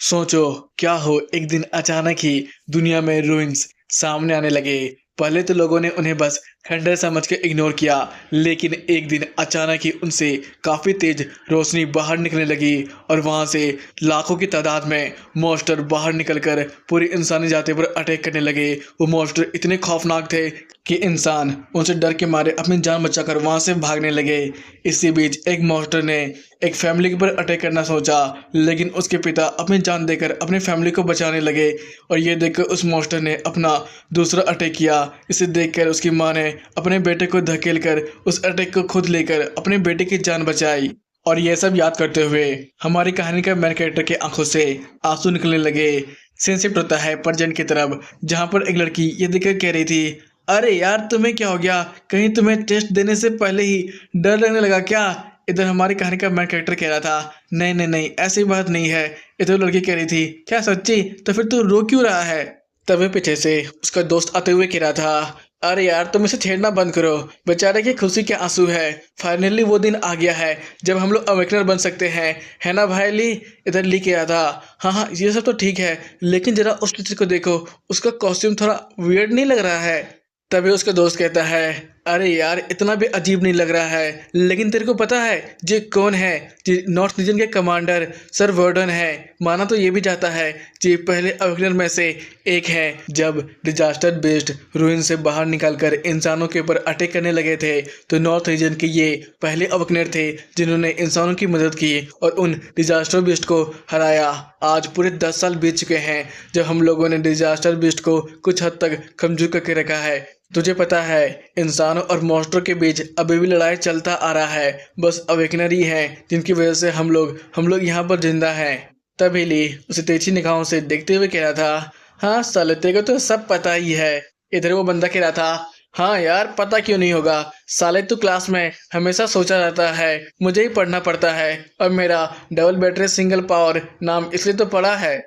सोचो क्या हो एक दिन अचानक ही दुनिया में रूइंस सामने आने लगे। पहले तो लोगों ने उन्हें बस खंडहर समझ के इग्नोर किया, लेकिन एक दिन अचानक ही उनसे काफी तेज रोशनी बाहर निकलने लगी और वहां से लाखों की तादाद में मॉन्स्टर बाहर निकलकर पूरी इंसानी जाति पर अटैक करने लगे। वो मॉन्स्टर इतने खौफनाक थे कि इंसान उनसे डर के मारे अपनी जान बचाकर वहां से भागने लगे। इसी बीच एक मॉन्स्टर ने एक फैमिली के ऊपर अटैक करना सोचा, लेकिन उसके पिता अपनी जान देकर अपनी फैमिली को बचाने लगे और ये देखकर उस मॉन्स्टर ने अपना दूसरा अटैक किया। इसे देखकर उसकी माँ ने अपने बेटे को धकेल कर उस अटैक को खुद लेकर अपने बेटे की जान बचाई। और ये सब याद करते हुए हमारी कहानी का मेन कैरेक्टर के आंखों से आंसू निकलने लगे। सीन शिफ्ट होता है प्रेजेंट की तरफ, जहाँ पर एक लड़की ये देखकर कह रही थी, अरे यार तुम्हें क्या हो गया, कहीं तुम्हें टेस्ट देने से पहले ही डर लगने लगा क्या। इधर हमारी कहानी का मेन कैरेक्टर कह रहा था, नहीं नहीं नहीं ऐसी बात नहीं है। इधर लड़की कह रही थी, क्या सच्ची, तो फिर तू रो क्यों रहा है। तभी पीछे से उसका दोस्त आते हुए कह रहा था, अरे यार तुम इसे छेड़ना बंद करो, बेचारे की खुशी के आंसू है। फाइनली वो दिन आ गया है जब हम लोग अवेकनर बन सकते हैं, है ना भाई ली। इधर ली कह रहा था, हाँ हाँ ये सब तो ठीक है, लेकिन जरा उस टीचर को देखो, उसका कॉस्ट्यूम थोड़ा वियर्ड नहीं लग रहा है। तभी उसका दोस्त कहता है, अरे यार इतना भी अजीब नहीं लग रहा है, लेकिन तेरे को पता है ये कौन है। ये नॉर्थ रीजन के कमांडर सर वर्डन है। माना तो ये भी जाता है ये पहले अवेकनर में से एक है। जब डिजास्टर बेस्ड रूइन से बाहर निकलकर इंसानों के ऊपर अटैक करने लगे थे, तो नॉर्थ रीजन के ये पहले अवेकनर थे जिन्होंने इंसानों की मदद की और उन डिजास्टर बेस्ड को हराया। आज पूरे 10 साल बीत चुके हैं जब हम लोगों ने डिजास्टर बेस्ड को कुछ हद तक कमजोर करके रखा है। तुझे पता है इंसानों और मॉन्स्टर के बीच अभी भी लड़ाई चलता आ रहा है, बस अवेकनर ही हैं जिनकी वजह से हम लोग यहाँ पर जिंदा हैं। तभी ली उसे तेजी निगाहों से देखते हुए कह रहा था, हाँ साले तेरे को तो सब पता ही है। इधर वो बंदा कह रहा था, हाँ यार पता क्यों नहीं होगा, साले तू क्लास में हमेशा सोचा रहता है, मुझे ही पढ़ना पड़ता है और मेरा डबल बैटरी सिंगल पावर नाम इसलिए तो पड़ा है।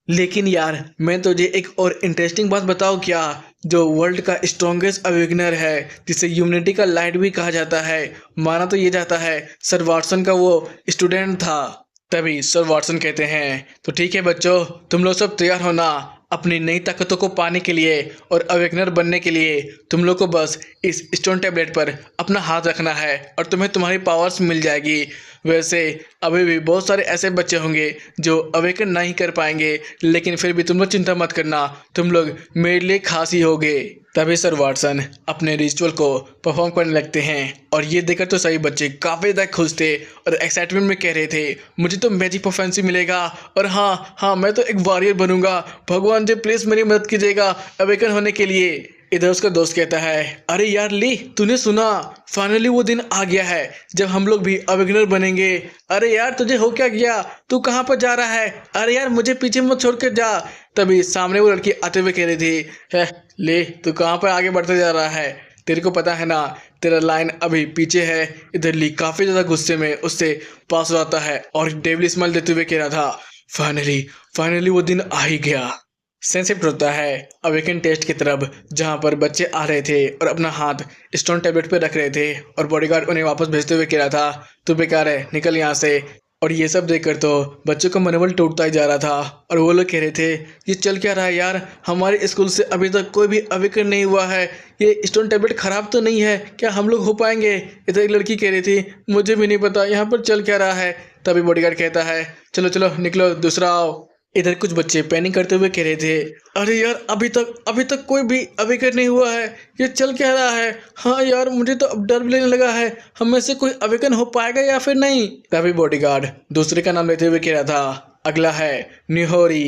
लेकिन यार मैं तुझे एक और इंटरेस्टिंग बात बताऊँ क्या, जो वर्ल्ड का स्ट्रॉन्गेस्ट अवेकनर है जिसे ह्यूमैनिटी का लाइट भी कहा जाता है, माना तो ये जाता है सर वाटसन का वो स्टूडेंट था। तभी सर वाटसन कहते हैं, तो ठीक है बच्चों, तुम लोग सब तैयार हो ना अपनी नई ताकतों को पाने के लिए और अवेकनर बनने के लिए। तुम लोग को बस इस स्टोन टैबलेट पर अपना हाथ रखना है और तुम्हें तुम्हारी पावर्स मिल जाएगी। वैसे अभी भी बहुत सारे ऐसे बच्चे होंगे जो अवेकन नहीं कर पाएंगे, लेकिन फिर भी तुम लोग चिंता मत करना, तुम लोग मेरे लिए खास ही होगे। तभी सर वाटसन अपने रिचुअल को परफॉर्म करने लगते हैं और ये देखकर तो सभी बच्चे काफ़ी ज़्यादा खुश थे और एक्साइटमेंट में कह रहे थे, मुझे तो मैजिक परफॉर्मेंस मिलेगा और हाँ हाँ मैं तो एक वॉरियर बनूंगा, भगवान जी प्लीज़ मेरी मदद कीजिएगा अवेकन होने के लिए। इधर उसका दोस्त कहता है, अरे यार ली तूने सुना, फाइनली वो दिन आ गया है जब हम लोग भी अवेकनर बनेंगे। अरे यार तुझे हो क्या गया, तू कहाँ पर जा रहा है, अरे यार मुझे पीछे मत छोड़ कर जा। तभी सामने वो लड़की आते हुए कह रही थी, है ले तू कहाँ पर आगे बढ़ते जा रहा है, तेरे को पता है ना तेरा लाइन अभी पीछे है। इधर ली काफ़ी ज़्यादा गुस्से में उससे पास हो जाता है और डेविल स्माइल देते हुए कह रहा था, फाइनली फाइनली वो दिन आ ही गया। सेंसिटिव होता है अवेकन टेस्ट की तरफ, जहां पर बच्चे आ रहे थे और अपना हाथ स्टोन टैबलेट पे रख रहे थे और बॉडीगार्ड उन्हें वापस भेजते हुए कह रहा था, तू बेकार है निकल यहाँ से। और ये सब देखकर तो बच्चों का मनोबल टूटता ही जा रहा था और वो लोग कह रहे थे, ये चल क्या रहा है यार, हमारे स्कूल से अभी तक कोई भी अवेकन नहीं हुआ है, ये स्टोन टैबलेट ख़राब तो नहीं है, क्या हम लोग हो पाएंगे। इधर एक लड़की कह रही थी, मुझे भी नहीं पता यहाँ पर चल क्या रहा है। तभी बॉडीगार्ड कहता है, चलो चलो निकलो दूसरा आओ। इधर कुछ बच्चे पैनिक करते हुए कह रहे थे, अरे यार अभी तक कोई भी अवेकन नहीं हुआ है, ये चल क्या रहा है। हाँ यार मुझे तो अब डर भी लगने लगा है, हम में से कोई अवेकन हो पाएगा या फिर नहीं। तभी बॉडीगार्ड दूसरे का नाम लेते हुए कह रहा था, अगला है निहोरी।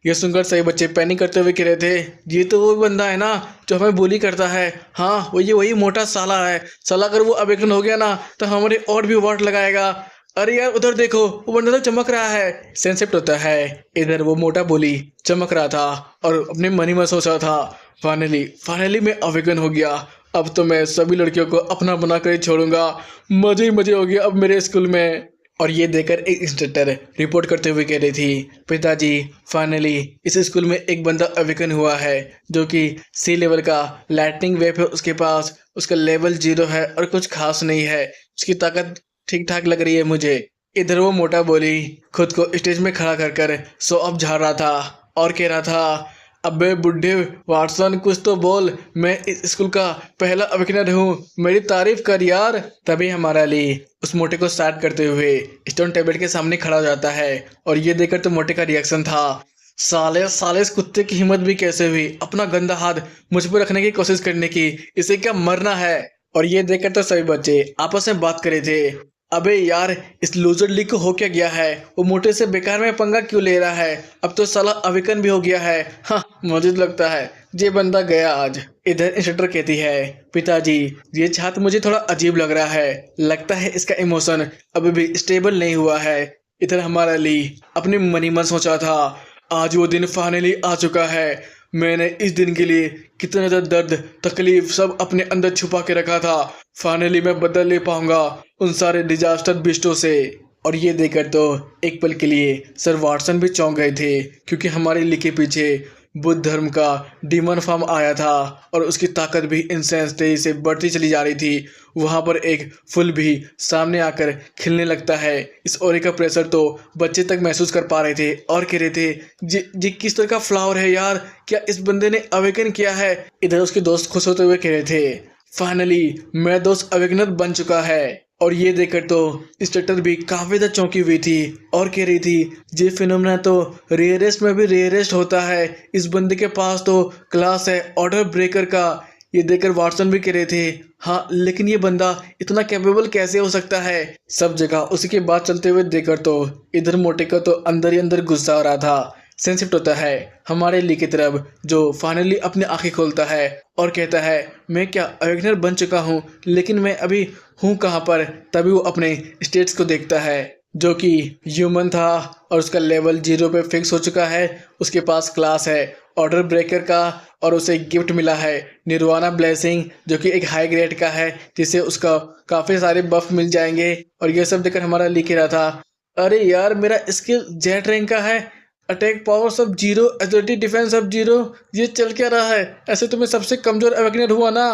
ये सुनकर सही बच्चे पैनिक करते हुए कह रहे थे, ये तो वो बंदा है ना जो हमें बुली करता है, हाँ वही मोटा साला है, साला अगर वो अवेकन हो गया ना तो हमारे और भी वाट लगाएगा। अरे यार उधर देखो वो बंदा तो चमक रहा है। सेंसेप्ट होता है इधर वो मोटा बोली चमक रहा था और अपने मन ही में सोच रहा था, फाइनली मैं अवेकन हो गया, अब तो मैं सभी लड़कियों को अपना बना कर ही छोड़ूंगा, मजे ही मजे हो गए अब मेरे स्कूल में। और ये देखकर एक इंस्ट्रक्टर रिपोर्ट करते हुए कह रही थी, पिताजी फाइनली इस स्कूल में एक बंदा अवेकन हुआ है जो कि सी लेवल का लाइटनिंग वेव है उसके पास, उसका लेवल 0 है और कुछ खास नहीं है, उसकी ताकत ठीक ठाक लग रही है मुझे। इधर वो मोटा बोली खुद को स्टेज में खड़ा कर कर सो अप झाड़ रहा था और कह रहा था, अबे बुढ़े वाटसन कुछ तो बोल, मैं इस स्कूल का पहला अवेकनर हूँ, मेरी तारीफ कर यार। तभी हमारा अली उस मोटे को स्टार्ट करते हुए स्टोन टेबलेट के सामने खड़ा हो जाता है और ये देखकर तो मोटे का रिएक्शन था, साले साले इस कुत्ते की हिम्मत भी कैसे हुई अपना गंदा हाथ मुझ पर रखने की कोशिश करने की, इसे क्या मरना है। और ये देखकर तो सभी बच्चे आपस में बात कर रहे थे, अबे यार इस लूजर लीग को हो क्या गया है, वो मोटे से बेकार में पंगा क्यों ले रहा है, अब तो साला अविकन भी हो गया है। हाँ मुझे तो लगता है ये बंदा गया आज। इधर इंस्ट्रक्टर कहती है, पिताजी ये छात्र मुझे थोड़ा अजीब लग रहा है, लगता है इसका इमोशन अभी भी स्टेबल नहीं हुआ है। इधर हमारा अली अपने मनी मन सोचा था, आज वो दिन फाइनली आ चुका है, मैंने इस दिन के लिए कितना ज़्यादा दर्द तकलीफ सब अपने अंदर छुपा के रखा था, फाइनली मैं बदल ले पाऊंगा उन सारे डिजास्टर बिस्टों से। और ये देखकर तो एक पल के लिए सर वाटसन भी चौंक गए थे, क्योंकि हमारे ली के पीछे बुद्ध धर्म का डीमन फॉर्म आया था और उसकी ताकत भी इंसेंस तेजी से बढ़ती चली जा रही थी। वहाँ पर एक फूल भी सामने आकर खिलने लगता है। इस ओरे का प्रेशर तो बच्चे तक महसूस कर पा रहे थे और कह रहे थे, जी किस तरह का फ्लावर है यार, क्या इस बंदे ने अवेकन किया है। इधर उसके दोस्त खुश होते हुए कह रहे थे, फाइनली मेरा दोस्त अवेकनर बन चुका है। और ये देखकर तो इंस्ट्रक्टर भी काफ़ी ज़्यादा चौंकी हुई थी और कह रही थी, ये फिनोमेना तो रेयरेस्ट में भी रेयरेस्ट होता है, इस बंदे के पास तो क्लास है ऑर्डर ब्रेकर का। ये देखकर वाटसन भी कह रहे थे, हाँ लेकिन ये बंदा इतना कैपेबल कैसे हो सकता है। सब जगह उसी की बात चलते हुए देखकर तो इधर मोटे का तो अंदर ही अंदर गुस्सा आ रहा था। सेंसिटिव होता है हमारे ली की तरफ, जो फाइनली अपनी आंखें खोलता है और कहता है, मैं क्या अवेकनर बन चुका हूँ, लेकिन मैं अभी हूँ कहाँ पर। तभी वो अपने स्टेट्स को देखता है जो कि ह्यूमन था और उसका लेवल 0 पे फिक्स हो चुका है। उसके पास क्लास है ऑर्डर ब्रेकर का और उसे गिफ्ट मिला है निर्वाणा ब्लेसिंग, जो कि एक हाई ग्रेड का है, जिससे उसका काफ़ी सारे बफ मिल जाएंगे। और ये सब देखकर हमारा लिख रहा था, अरे यार मेरा स्किल जेट रैंक का है, अटैक पावर सब 0, एथलेटिक डिफेंस सब 0, ये चल क्या रहा है, ऐसे तो मैं सबसे कमजोर अवेकनर हुआ ना।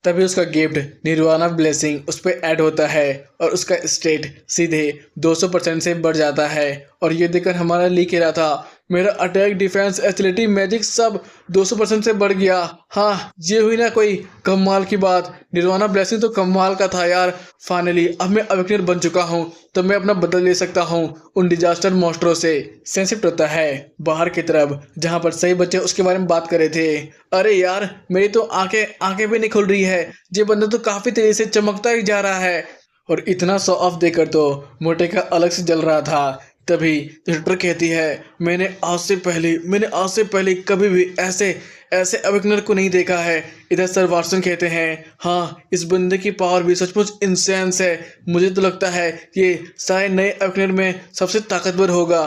तभी उसका गिफ्ट निर्वाणा ब्लेसिंग उस पर ऐड होता है और उसका स्टेट सीधे 200% से बढ़ जाता है। और ये देखकर हमारा ली कह रहा था, मेरा अटैक डिफेंस एथलेटिक मैजिक सब 200% से बढ़ गया। हाँ ये हुई ना कोई कमाल की बात, निर्वाणा ब्लेसिंग तो कमाल का था यार। फाइनली अब मैं अवेकनर बन चुका हूँ, तो मैं अपना बदल ले सकता हूँ उन डिजास्टर मॉन्स्टरों से। सेंसिटिव होता है बाहर की तरफ, जहाँ पर सही बच्चे उसके बारे में बात कर रहे थे, अरे यार मेरी तो आंखें आंखें भी नहीं खुल रही है, ये बंदा तो काफी तेजी से चमकता ही जा रहा है। और इतना शो ऑफ देकर तो मोटे का अलग से जल रहा था। तभी डॉक्टर कहती है, मैंने आज से पहले कभी भी ऐसे ऐसे अवेकनर को नहीं देखा है। इधर सर वाटसन कहते हैं, हाँ इस बंदे की पावर भी सचमुच इंसेंस है, मुझे तो लगता है ये सारे नए अवेकनर में सबसे ताकतवर होगा।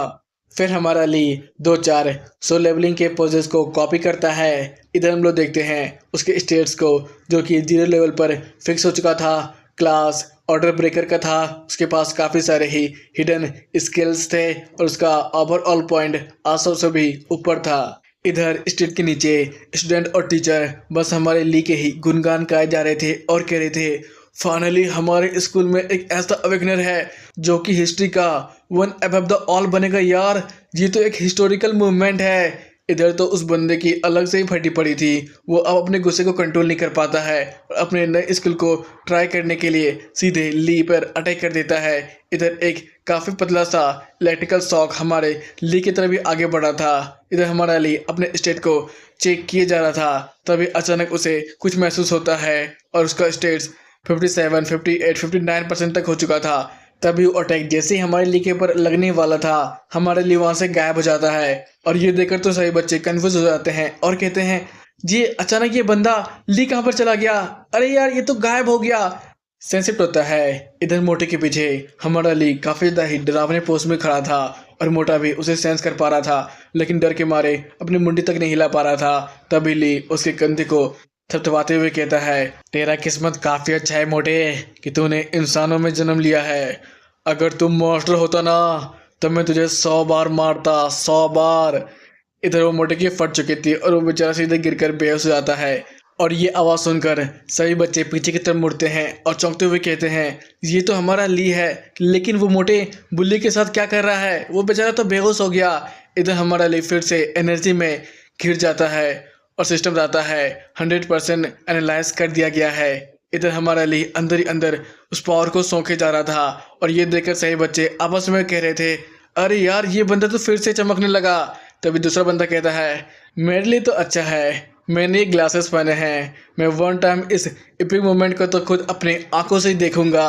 फिर हमारा ली 2-4 सो लेवलिंग के पोजेस को कॉपी करता है। इधर हम लोग देखते हैं उसके स्टेट्स को, जो कि 0 लेवल पर फिक्स हो चुका था। क्लास ऑर्डर ब्रेकर का था, उसके पास काफ़ी सारे ही हिडन स्किल्स थे और उसका ओवरऑल पॉइंट 800 से भी ऊपर था। इधर स्टेट के नीचे स्टूडेंट और टीचर बस हमारे ली के ही गुणगान गाए जा रहे थे और कह रहे थे, फाइनली हमारे स्कूल में एक ऐसा अवेकनर है जो कि हिस्ट्री का वन अबव द ऑल बनेगा यार, ये तो एक हिस्टोरिकल मूवमेंट है। इधर तो उस बंदे की अलग से ही फटी पड़ी थी, वो अब अपने गुस्से को कंट्रोल नहीं कर पाता है और अपने नए स्किल को ट्राई करने के लिए सीधे ली पर अटैक कर देता है। इधर एक काफ़ी पतला सा इलेक्ट्रिकल शॉक हमारे ली की तरफ भी आगे बढ़ा था। इधर हमारा ली अपने स्टेट को चेक किए जा रहा था, तभी अचानक उसे कुछ महसूस होता है और उसका स्टेट्स 57, 58, 59% तक हो चुका था। तभी वो अटैक जैसे ही हमारे ली के पर लगने वाला था, हमारे लिए वहां से गायब हो जाता है। और ये देखकर तो सभी बच्चे कंफ्यूज हो जाते हैं और कहते हैं, जी अचानक ये बंदा ली कहाँ पर चला गया, अरे यार ये तो गायब हो गया। सेंसिटिव होता है इधर मोटे के पीछे हमारा ली काफी ज्यादा ही डरावने पोज में खड़ा था और मोटा भी उसे सेंस कर पा रहा था, लेकिन डर के मारे अपनी मुंडी तक नहीं हिला पा रहा था। तभी ली उसके कंधे को थपथपाते हुए कहता है, तेरा किस्मत काफी अच्छा है मोटे कि तूने इंसानों में जन्म लिया है, अगर तुम मॉन्स्टर होता ना तो मैं तुझे 100 बार मारता, 100 बार। इधर वो मोटे की फट चुकी थी और वो बेचारा सीधे गिरकर बेहोश हो जाता है और ये आवाज़ सुनकर सभी बच्चे पीछे की तरफ मुड़ते हैं और चौंकते हुए कहते हैं, ये तो हमारा ली है, लेकिन वो मोटे बुल्ली के साथ क्या कर रहा है? वो बेचारा तो बेहोश हो गया। इधर हमारा ली फिर से एनर्जी में घिर जाता है और सिस्टम बताता है 100% एनालाइज कर दिया गया है। इधर हमारा ली अंदर ही अंदर उस पावर को सौंखे जा रहा था और ये देखकर सही बच्चे आपस में कह रहे थे, अरे यार ये बंदा तो फिर से चमकने लगा। तभी दूसरा बंदा कहता है, मेरे लिए तो अच्छा है, मैंने ये ग्लासेस पहने हैं, मैं वन टाइम इस एपिक मोमेंट को तो खुद अपने आंखों से ही देखूंगा।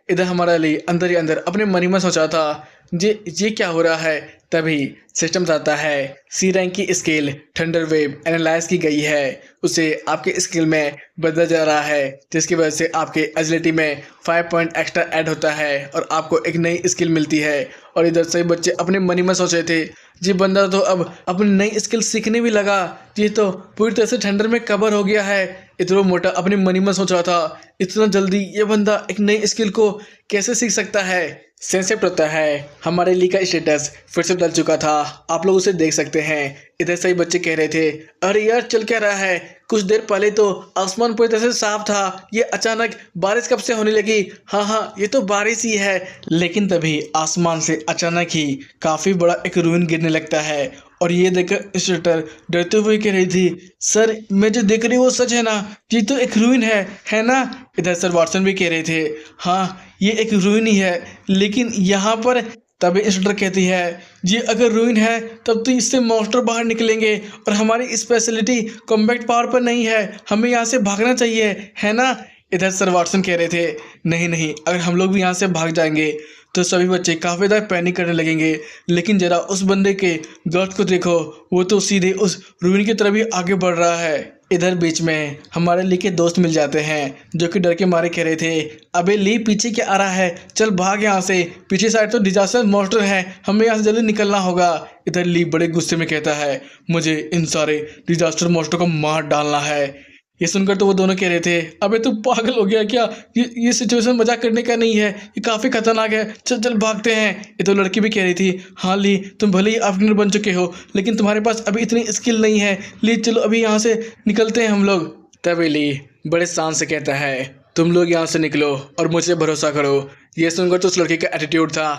इधर हमारा ली अंदर ही अंदर अपने मन ही में सोचा था, ये क्या हो रहा है। तभी सिस्टम बताता है सी रैंक की स्किल थंडर वेव एनालाइज की गई है, उसे आपके स्किल में बदला जा रहा है, जिसकी वजह से आपके एजिलिटी में 5 पॉइंट एक्स्ट्रा ऐड होता है और आपको एक नई स्किल मिलती है। और इधर सभी बच्चे अपने मन ही में सोच रहे थे, ये बंदा तो अब अपनी नई स्किल सीखने भी लगा, ये तो पूरी तरह से थंडर में कवर हो गया है। इतना मोटा अपने मन ही में सोच रहा था, इतना जल्दी ये बंदा एक नई स्किल को कैसे सीख सकता है। सेंसेप्ट होता है हमारे ली का स्टेटस फिर से बदल चुका था, आप लोग उसे देख सकते हैं। इधर सही बच्चे कह रहे थे, अरे यार चल क्या रहा है, कुछ देर पहले तो आसमान पूरी तरह से साफ था, ये अचानक बारिश कब से होने लगी। हाँ ये तो बारिश ही है। लेकिन तभी आसमान से अचानक ही काफ़ी बड़ा एक रूइन गिरने लगता है और ये देखकर इंस्ट्रक्टर डरते हुए कह रही थी, सर मैं जो देख रही हूँ वो सच है ना, ये तो एक रूइन है ना। इधर सर वाटसन भी कह रहे थे, हाँ ये एक रूइन ही है, लेकिन यहाँ पर तभी इंस्ट्रक्टर कहती है, ये अगर रूइन है तब तो इससे मॉन्स्टर बाहर निकलेंगे और हमारी स्पेशलिटी कॉम्बैट पावर पर नहीं है, हमें यहाँ से भागना चाहिए, है ना। इधर सर वाटसन कह रहे थे, नहीं अगर हम लोग भी यहाँ से भाग जाएंगे तो सभी बच्चे काफ़ी ज़्यादा पैनिक करने लगेंगे, लेकिन ज़रा उस बंदे के ग्रोथ को देखो, वो तो सीधे उस रूइन की तरफ ही आगे बढ़ रहा है। इधर बीच में हमारे ली के दोस्त मिल जाते हैं जो कि डर के मारे कह रहे थे, अबे ली पीछे क्या आ रहा है, चल भाग यहाँ से, पीछे साइड तो डिजास्टर मॉन्स्टर है, हमें यहाँ से जल्दी निकलना होगा। इधर ली बड़े गुस्से में कहता है, मुझे इन सारे डिजास्टर मॉन्स्टर को मार डालना है। ये सुनकर तो वो दोनों कह रहे थे, अबे तू पागल हो गया क्या, ये सिचुएशन मजाक करने का नहीं है, ये काफ़ी खतरनाक है, चल भागते हैं। ये तो लड़की भी कह रही थी, हाँ ली तुम भले ही आफ्टरनर बन चुके हो, लेकिन तुम्हारे पास अभी इतनी स्किल नहीं है, ली चलो अभी यहाँ से निकलते हैं हम लोग। तभी ली बड़े शान से कहता है, तुम लोग यहाँ से निकलो और मुझे भरोसा करो। ये सुनकर तो उस लड़की का एटीट्यूड था,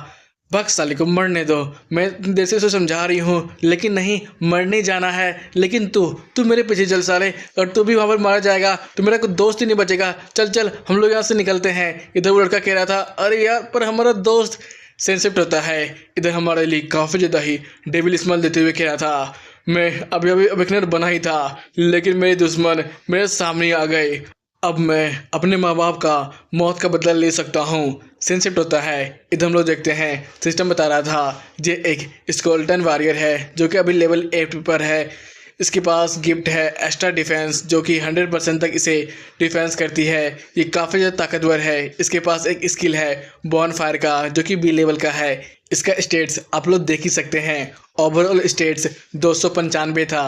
बक साली को मरने दो, मैं देर से समझा रही हूँ, लेकिन नहीं मरने जाना है, लेकिन तू मेरे पीछे चल साले, और तू भी वहाँ पर मारा जाएगा तो मेरा कोई दोस्त ही नहीं बचेगा, चल हम लोग यहाँ से निकलते हैं। इधर वो लड़का कह रहा था, अरे यार पर हमारा दोस्त। सेंसेप्ट होता है इधर हमारे लिए काफ़ी ज़्यादा ही डेविल स्माइल देते हुए कह रहा था, मैं अभी अवेकनर बना ही था, लेकिन मेरे दुश्मन मेरे सामने आ गए, अब मैं अपने माँ बाप का मौत का बदला ले सकता हूँ। सेंसेप्ट होता है इधर हम लोग देखते हैं सिस्टम बता रहा था, ये एक स्केलेटन वॉरियर है जो कि अभी लेवल 8 पर है, इसके पास गिफ्ट है एक्स्ट्रा डिफेंस जो कि 100% तक इसे डिफेंस करती है, ये काफ़ी ज़्यादा ताकतवर है। इसके पास एक स्किल है बॉन फायर का जो कि बी लेवल का है। इसका स्टेट्स आप लोग देख ही सकते हैं, ओवरऑल स्टेट्स 295 था।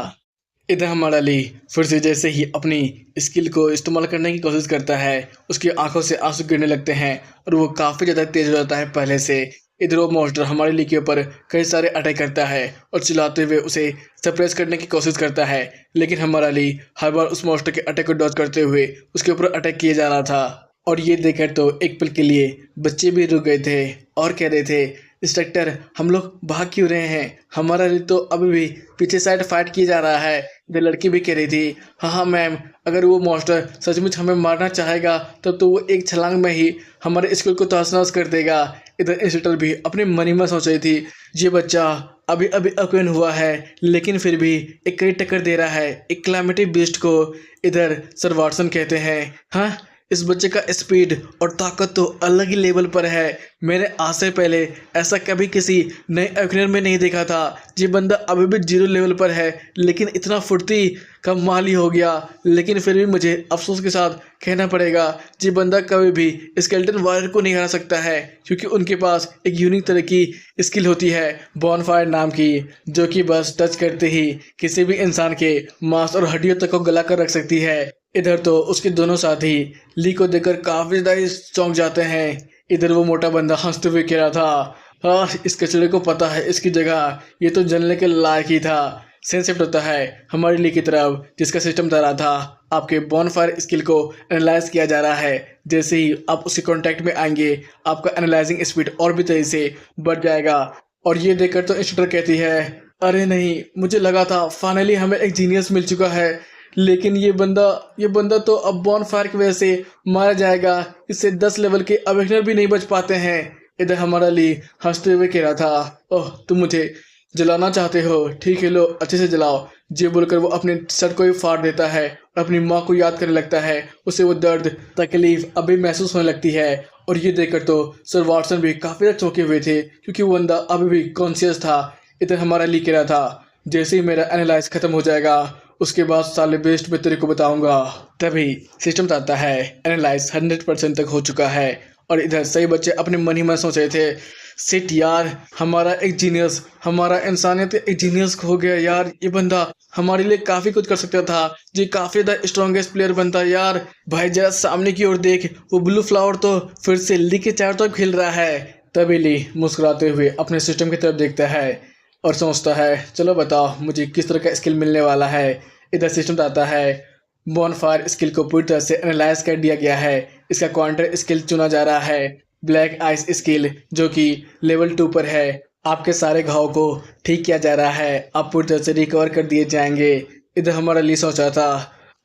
इधर हमारा ली फिर से जैसे ही अपनी स्किल को इस्तेमाल करने की कोशिश करता है, उसकी आंखों से आंसू गिरने लगते हैं और वो काफ़ी ज़्यादा तेज हो जाता है पहले से। इधर वो मॉन्स्टर हमारे ली के ऊपर कई सारे अटैक करता है और चिल्लाते हुए उसे सप्रेस करने की कोशिश करता है, लेकिन हमारा ली हर बार उस मॉन्स्टर के अटैक को डॉज करते हुए उसके ऊपर अटैक किए जा रहा था। और ये देखकर तो एक पल के लिए बच्चे भी रुक गए थे और कह रहे थे, इंस्ट्रक्टर हम लोग भाग क्यों रहे हैं, हमारा लिए तो अभी भी पीछे साइड फाइट किया जा रहा है। इधर लड़की भी कह रही थी, हाँ मैम, अगर वो मॉन्स्टर सचमुच हमें मारना चाहेगा तब तो वो एक छलांग में ही हमारे स्कूल को तहस-नहस कर देगा। इधर इंस्ट्रक्टर भी अपने मन ही में सोच रही थी, ये बच्चा अभी अक्वेन हुआ है लेकिन फिर भी एक कई टक्कर दे रहा है एक क्लाइमेटिक बीस्ट को। इधर सर वाटसन कहते हैं, हाँ इस बच्चे का स्पीड और ताकत तो अलग ही लेवल पर है, मैंने आज से पहले ऐसा कभी किसी नए अवेकनर में नहीं देखा था। ये बंदा अभी भी 0 लेवल पर है लेकिन इतना फुर्ती का माल ही हो गया। लेकिन फिर भी मुझे अफसोस के साथ कहना पड़ेगा, ये बंदा कभी भी स्केलेटन वॉरियर को नहीं हरा सकता है, क्योंकि उनके पास एक यूनिक तरह की स्किल होती है बॉनफायर नाम की, जो कि बस टच करते ही किसी भी इंसान के मांस और हड्डियों तक को गला कर रख सकती है। इधर तो उसके दोनों साथी ली को देखकर काफ़ी ज़्यादा चौंक जाते हैं। इधर वो मोटा बंदा हंसते हुए कह रहा था, हाँ इस कचड़े को पता है इसकी जगह, ये तो जलने के लायक ही था। सेंसेप्ट होता है हमारे ली की तरफ जिसका सिस्टम बता रहा था, आपके बॉनफायर स्किल को एनालाइज किया जा रहा है। जैसे ही आप उसके कांटेक्ट में आएंगे आपका एनालाइजिंग स्पीड और भी तेजी से बढ़ जाएगा। और ये देखकर तो इंस्ट्रक्टर कहती है, अरे नहीं, मुझे लगा था फाइनली हमें एक जीनियस मिल चुका है, लेकिन ये बंदा तो अब बॉनफायर की वजह से मारा जाएगा। इससे 10 लेवल के अवेकनर भी नहीं बच पाते हैं। इधर हमारा ली हंसते हुए कह रहा था, ओह तुम मुझे जलाना चाहते हो, ठीक है लो अच्छे से जलाओ। ये बोलकर वो अपने सर को ही फाड़ देता है और अपनी माँ को याद करने लगता है। उसे वो दर्द तकलीफ अभी महसूस होने लगती है। और ये देखकर तो सर वाटसन भी काफ़ी ज़्यादा चौंके हुए थे, क्योंकि वो बंदा अभी भी कॉन्शियस था। इधर हमारा ली कह रहा था, जैसे ही मेरा एनालाइज खत्म हो जाएगा उसके बाद साले बेस्ट में तेरे को बताऊंगा। तभी सिस्टम बताता है एनालाइज 100% तक हो चुका है। और इधर सही बच्चे अपने मन ही मन सोच रहे थे, सिट यार, हमारा एक जीनियस, हमारा इंसानियत एक जीनियस खो गया यार। ये बंदा हमारे लिए काफ़ी कुछ कर सकता था, ये काफ़ी ज़्यादा स्ट्रॉन्गेस्ट प्लेयर बनता यार। भाई जरा सामने की ओर देख, वो ब्लू फ्लावर तो फिर से ली के चारों तरफ खिल रहा है। तभी ली मुस्कुराते हुए अपने सिस्टम की तरफ देखता है और सोचता है, चलो बताओ मुझे किस तरह का स्किल मिलने वाला है। इधर सिस्टम बताता है बॉनफायर स्किल को पूरी तरह से एनालाइज कर दिया गया है। इसका काउंटर स्किल चुना जा रहा है, ब्लैक आइस स्किल, जो कि लेवल 2 पर है। आपके सारे घाव को ठीक किया जा रहा है, आप पूरी तरह से रिकवर कर दिए जाएंगे। इधर हमारा ली सोचा था,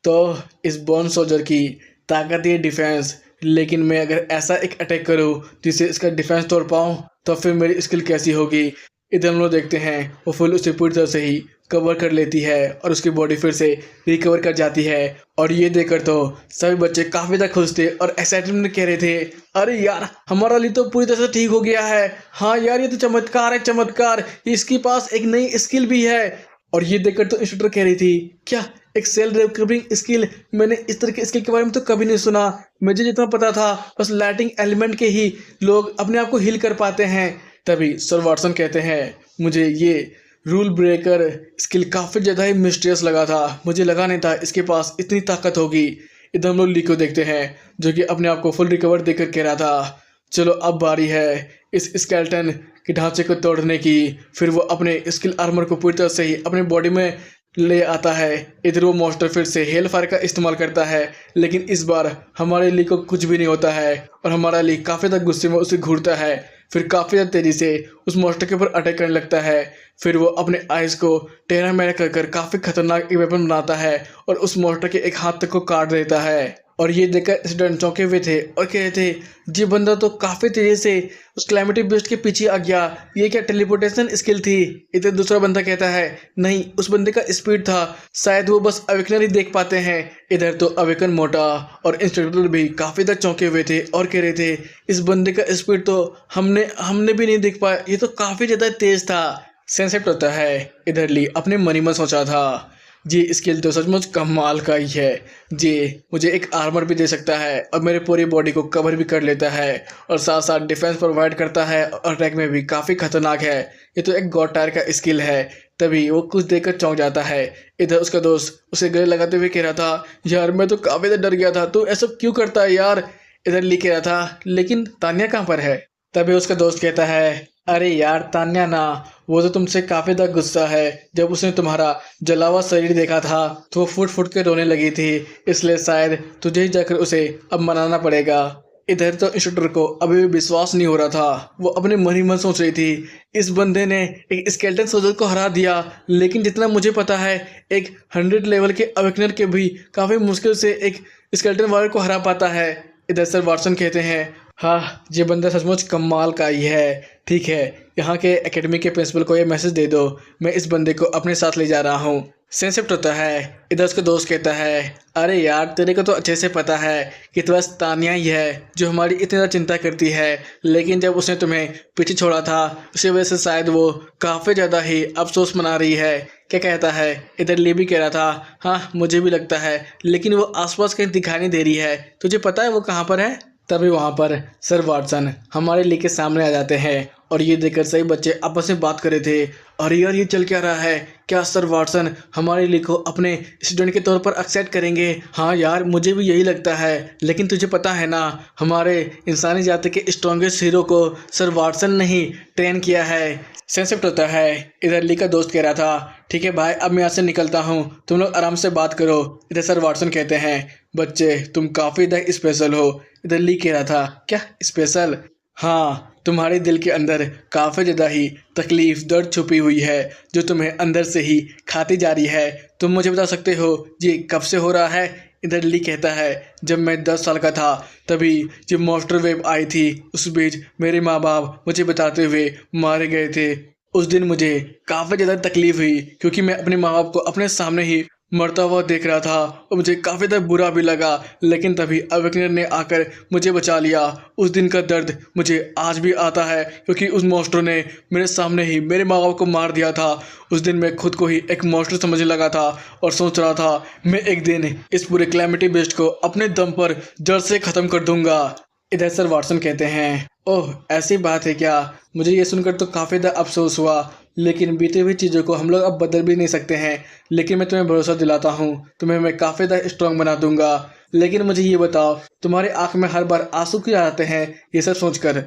तो इस बॉन सोल्जर की ताकत ये डिफेंस, लेकिन मैं अगर ऐसा एक अटैक करूं जिससे इसका डिफेंस तोड़ पाऊं तो फिर मेरी स्किल कैसी होगी। इधर हम लोग देखते हैं वो फुल उसे पूरी तरह से ही कवर कर लेती है और उसकी बॉडी फिर से रिकवर कर जाती है। और ये देखकर तो सभी बच्चे काफ़ी ज़्यादा खुश थे और एक्साइटमेंट में कह रहे थे, अरे यार हमारा ली तो पूरी तरह से ठीक हो गया है। हाँ यार, ये तो चमत्कार है, चमत्कार, इसके पास एक नई स्किल भी है। और ये देखकर तो इंस्ट्रक्टर कह रही थी, क्या एक सेल रिकवरिंग स्किल? मैंने इस तरह की स्किल के बारे में तो कभी नहीं सुना। मुझे जितना पता था बस लाइटिंग एलिमेंट के ही लोग अपने आप को हील कर पाते हैं। तभी सर वाटसन कहते हैं, मुझे ये रूल ब्रेकर स्किल काफ़ी ज़्यादा ही मिस्टीरियस लगा था, मुझे लगा नहीं था इसके पास इतनी ताकत होगी। इधर हम लोग ली को देखते हैं जो कि अपने आप को फुल रिकवर देकर कह रहा था, चलो अब बारी है इस स्केलेटन के ढांचे को तोड़ने की। फिर वो अपने स्किल आर्मर को पूरी तरह से ही अपने बॉडी में ले आता है। इधर वो मॉन्स्टर फिर से हेल फायर का इस्तेमाल करता है, लेकिन इस बार हमारे ली को कुछ भी नहीं होता है और हमारा ली काफ़ी ज़्यादा गुस्से में उसे घूरता है। फिर काफ़ी ज़्यादा तेज़ी से उस मॉन्स्टर के ऊपर अटैक करने लगता है। फिर वो अपने आइज़ को टेढ़ा मेढ़ा कर काफ़ी खतरनाक एक वेपन बनाता है और उस मॉन्स्टर के एक हाथ तक को काट देता है। और ये देखकर स्टूडेंट चौंके हुए थे और कह रहे थे, ये बंदा तो काफ़ी तेज़ी से उस क्लाइमेटिक बिस्ट के पीछे आ गया, ये क्या टेलीपोर्टेशन स्किल थी? इधर दूसरा बंदा कहता है, नहीं, उस बंदे का स्पीड था, शायद वो बस अवेकनर ही देख पाते हैं। इधर तो अवेकन मोटा और इंस्ट्रक्टर भी काफ़ी ज़्यादा चौंके हुए थे और कह रहे थे, इस बंदे का स्पीड तो हमने भी नहीं देख पाया, ये तो काफ़ी ज़्यादा तेज़ था। सेंसेप्ट होता है, इधर ली अपने मन ही मन सोचा था, जी स्किल तो सचमुच कमाल का ही है, जी मुझे एक आर्मर भी दे सकता है और मेरे पूरी बॉडी को कवर भी कर लेता है और साथ साथ डिफेंस प्रोवाइड करता है और अटैक में भी काफ़ी खतरनाक है, ये तो एक गॉड टायर का स्किल है। तभी वो कुछ देखकर चौंक जाता है। इधर उसका दोस्त उसे गले लगाते हुए कह रहा था, यार मैं तो काफ़ी ज़्यादा डर गया था, तू ऐसा क्यों करता है यार? इधर लिख रहा था, लेकिन तान्या कहाँ पर है? तभी उसका दोस्त कहता है, अरे यार तान्या ना, वो तो तुमसे काफ़ी ज़्यादा गुस्सा है, जब उसने तुम्हारा जला हुआ शरीर देखा था तो वो फुट फुट के रोने लगी थी, इसलिए शायद तुझे ही जाकर उसे अब मनाना पड़ेगा। इधर तो इंस्ट्रक्टर को अभी भी विश्वास नहीं हो रहा था, वो अपने मन ही मन सोच रही थी, इस बंदे ने एक स्केलेटन सोल्जर को हरा दिया, लेकिन जितना मुझे पता है एक 100 लेवल के अवेकनर के भी काफ़ी मुश्किल से एक स्केलेटन वॉरियर को हरा पाता है। इधर सर वाटसन कहते हैं, हाँ ये बंदा सचमुच कमाल का ही है, ठीक है यहाँ के एकेडमी के प्रिंसिपल को ये मैसेज दे दो, मैं इस बंदे को अपने साथ ले जा रहा हूँ। सेंसेप्ट होता है, इधर उसका दोस्त कहता है, अरे यार तेरे को तो अच्छे से पता है कि तो बस तान्या ही है जो हमारी इतनी ज़्यादा चिंता करती है, लेकिन जब उसने तुम्हें पीछे छोड़ा था उसी वजह से शायद वो काफ़ी ज़्यादा ही अफसोस मना रही है। क्या कहता है? इधर ली भी कह रहा था, हाँ मुझे भी लगता है, लेकिन वो आसपास कहीं दिखाई नहीं दे रही है, तुझे पता है वो कहाँ पर है? तभी वहाँ पर सर वाटसन हमारे ली के सामने आ जाते हैं और ये देखकर सही बच्चे आपस में बात कर रहे थे अरे यार, ये चल क्या रहा है? क्या सर वाटसन हमारे ली को अपने स्टूडेंट के तौर पर एक्सेप्ट करेंगे? हाँ यार, मुझे भी यही लगता है। लेकिन तुझे पता है ना, हमारे इंसानी जाति के स्ट्रॉन्गेस्ट हीरो को सर वाटसन ने ही ट्रेन किया है। सेंसिप्ट होता है। इधर ली का दोस्त कह रहा था, ठीक है भाई, अब मैं यहाँ से निकलता हूँ, तुम लोग आराम से बात करो। इधर सर वाटसन कहते हैं, बच्चे तुम काफ़ी ज़्यादा स्पेशल हो। इधर ली कह रहा था, क्या स्पेशल? हाँ, तुम्हारे दिल के अंदर काफ़ी ज़्यादा ही तकलीफ दर्द छुपी हुई है, जो तुम्हें अंदर से ही खाती जा रही है। तुम मुझे बता सकते हो ये कब से हो रहा है? इधर ली कहता है, जब मैं 10 साल का था तभी जब मॉन्स्टर वेव आई थी, उस बीच मेरे माँ बाप मुझे बताते हुए मारे गए थे। उस दिन मुझे काफ़ी ज़्यादा तकलीफ हुई, क्योंकि मैं अपने माँ बाप को अपने सामने ही मरता हुआ देख रहा था और मुझे काफ़ी ज़्यादा बुरा भी लगा। लेकिन तभी अवेकनर ने आकर मुझे बचा लिया। उस दिन का दर्द मुझे आज भी आता है, क्योंकि उस मॉन्स्टर ने मेरे सामने ही मेरे माँ बाप को मार दिया था। उस दिन मैं खुद को ही एक मॉन्स्टर समझने लगा था और सोच रहा था मैं एक दिन इस पूरे क्लैमिटी बेस्ट को अपने दम पर जड़ से ख़त्म कर दूंगा। इधर सर वाटसन कहते हैं, ओह ऐसी बात है क्या? मुझे ये सुनकर तो काफ़ी ज़्यादा अफसोस हुआ, लेकिन बीती हुई चीज़ों को हम लोग अब बदल भी नहीं सकते हैं। लेकिन मैं तुम्हें भरोसा दिलाता हूँ, तुम्हें मैं काफ़ी ज़्यादा स्ट्रांग बना दूंगा। लेकिन मुझे ये बताओ, तुम्हारे आँख में हर बार आंसू क्यों आते हैं ये सब सोचकर?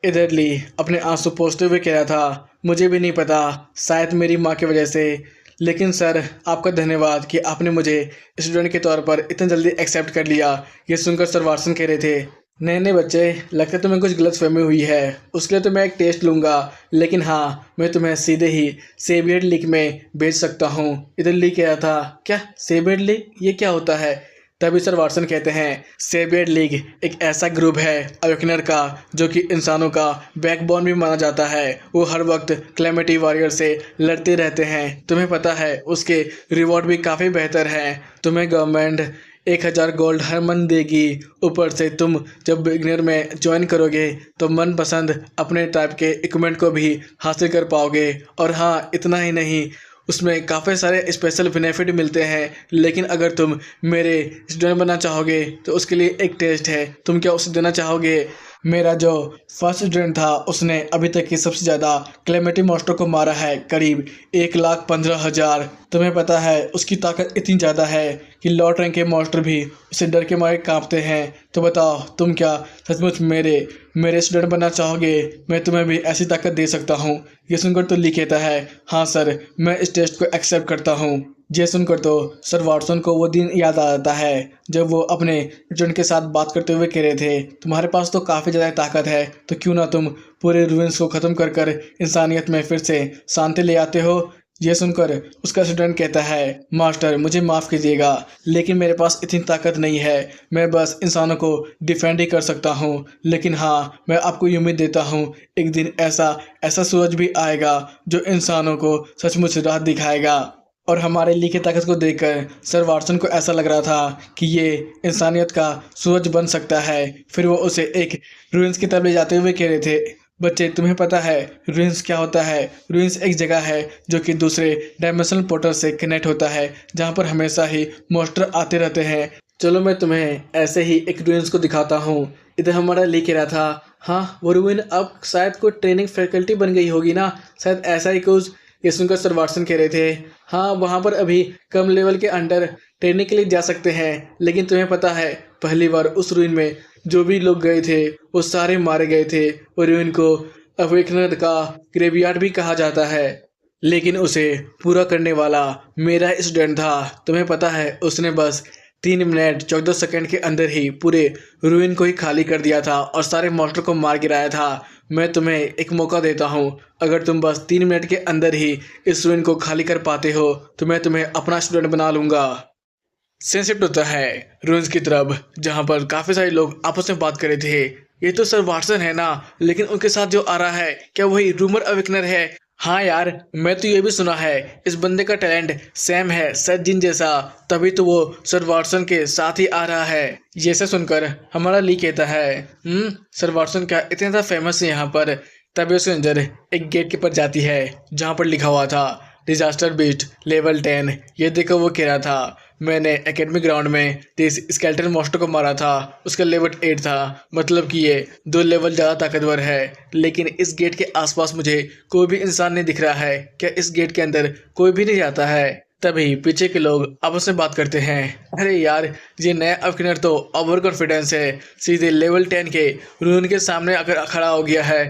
इधर ली अपने आंसू पोंछते हुए कह रहा था, मुझे भी नहीं पता, शायद मेरी माँ की वजह से। लेकिन सर, आपका धन्यवाद कि आपने मुझे स्टूडेंट के तौर पर इतनी जल्दी एक्सेप्ट कर लिया। ये सुनकर सर वाटसन कह रहे थे, नहीं नहीं बच्चे, लगता है तुम्हें कुछ गलतफहमी हुई है, उसके लिए तो मैं एक टेस्ट लूँगा। लेकिन हाँ, मैं तुम्हें सीधे ही सेवियर लीग में भेज सकता हूँ। इधर ली कह रहा था, क्या सेवियर लीग? ये क्या होता है? तभी सर वाटसन कहते हैं, सेवियर लीग एक ऐसा ग्रुप है अवेकनर का, जो कि इंसानों का बैकबोन भी माना जाता है। वो हर वक्त क्लैमिटी वॉरियर से लड़ते रहते हैं। तुम्हें पता है उसके रिवॉर्ड भी काफ़ी बेहतर हैं। तुम्हें गवर्नमेंट 1000 गोल्ड हर मंथ देगी। ऊपर से तुम जब बिगनर में ज्वाइन करोगे तो मनपसंद अपने टाइप के इक्विपमेंट को भी हासिल कर पाओगे। और हाँ, इतना ही नहीं, उसमें काफ़ी सारे स्पेशल बेनिफिट मिलते हैं। लेकिन अगर तुम मेरे स्टूडेंट बनना चाहोगे तो उसके लिए एक टेस्ट है, तुम क्या उसे देना चाहोगे? मेरा जो फर्स्ट स्टूडेंट था उसने अभी तक की सबसे ज़्यादा क्लेमिटी मॉन्स्टर को मारा है, करीब 1,15,000। तुम्हें पता है उसकी ताकत इतनी ज़्यादा है कि लॉ रैंक के मॉन्स्टर भी उसे डर के मारे कांपते हैं। तो बताओ, तुम क्या सचमुच मेरे स्टूडेंट बनना चाहोगे? मैं तुम्हें भी ऐसी ताकत दे सकता हूँ। ये सुनकर तो ली कहता है, हाँ सर, मैं इस टेस्ट को एक्सेप्ट करता हूँ। ये सुनकर तो सर वाटसन को वो दिन याद आ जाता है जब वो अपने स्टूडेंट के साथ बात करते हुए कह रहे थे, तुम्हारे पास तो काफ़ी ज़्यादा ताकत है, तो क्यों ना तुम पूरे रूइंस को ख़त्म कर कर इंसानियत में फिर से शांति ले आते हो। यह सुनकर उसका स्टूडेंट कहता है, मास्टर मुझे माफ़ कीजिएगा, लेकिन मेरे पास इतनी ताकत नहीं है। मैं बस इंसानों को डिफेंड ही कर सकता हूँ। लेकिन हाँ, मैं आपको ये उम्मीद देता हूँ, एक दिन ऐसा सूरज भी आएगा जो इंसानों को सचमुच राह दिखाएगा। और हमारे ली की ताकत को देखकर सर वाटसन को ऐसा लग रहा था कि ये इंसानियत का सूरज बन सकता है। फिर वो उसे एक रूइंस की तरफ ले जाते हुए कह रहे थे, बच्चे तुम्हें पता है रूइंस क्या होता है? रूइंस एक जगह है जो कि दूसरे डायमेंशनल पोर्टल से कनेक्ट होता है, जहाँ पर हमेशा ही मॉन्स्टर आते रहते हैं। चलो मैं तुम्हें ऐसे ही एक रूइंस को दिखाता हूँ। इधर हमारा ली कह रहा था, हाँ वो रूइन अब शायद कोई ट्रेनिंग फैकल्टी बन गई होगी ना, शायद ऐसा ही कुछ। ये सुनकर सर वाटसन कह रहे थे, हाँ वहाँ पर अभी कम लेवल के अंडर ट्रेनिंग के लिए जा सकते हैं। लेकिन तुम्हें पता है पहली बार उस रूइन में जो भी लोग गए थे वो सारे मारे गए थे। और रूइन को अवेकनर का ग्रेवयार्ड भी कहा जाता है। लेकिन उसे पूरा करने वाला मेरा स्टूडेंट था। तुम्हें पता है उसने बस 3 मिनट 14 सेकंड के अंदर ही पूरे रूइन को ही खाली कर दिया था और सारे मॉन्स्टर को मार गिराया था। मैं तुम्हें एक मौका देता हूँ, अगर तुम बस 3 मिनट के अंदर ही इस रूइन को खाली कर पाते हो तो मैं तुम्हें अपना स्टूडेंट बना लूँगा। सेंसिटिव होता है रूइंस की तरफ, जहाँ पर काफ़ी सारे लोग आपस में बात कर रहे थे। ये तो सर वाटसन है ना, लेकिन उनके साथ जो आ रहा है क्या वही रूमर अवेकनर है? हाँ यार, मैं तो ये भी सुना है इस बंदे का टैलेंट सेम है सर जिन जैसा, तभी तो वो सर वाटसन के साथ ही आ रहा है। ये सब सुनकर हमारा ली कहता है, सर वाटसन क्या इतने ज़्यादा फेमस है यहाँ पर? तभी उसके नजर एक गेट के ऊपर जाती है जहाँ पर लिखा हुआ था डिजास्टर बीस्ट लेवल 10। ये देखो वो कह रहा था, मैंने एकेडमी ग्राउंड में 30 स्केलेटन मॉन्स्टर को मारा था। उसका लेवल 8 था, मतलब कि ये 2 लेवल ज़्यादा ताकतवर है। लेकिन इस गेट के आसपास मुझे कोई भी इंसान नहीं दिख रहा है। क्या इस गेट के अंदर कोई भी नहीं जाता है? तभी पीछे के लोग आपस में बात करते हैं। अरे यार, ये नया अवकिनर तो ओवर कॉन्फिडेंस है, सीधे लेवल 10 के रूइन के सामने आकर खड़ा हो गया है।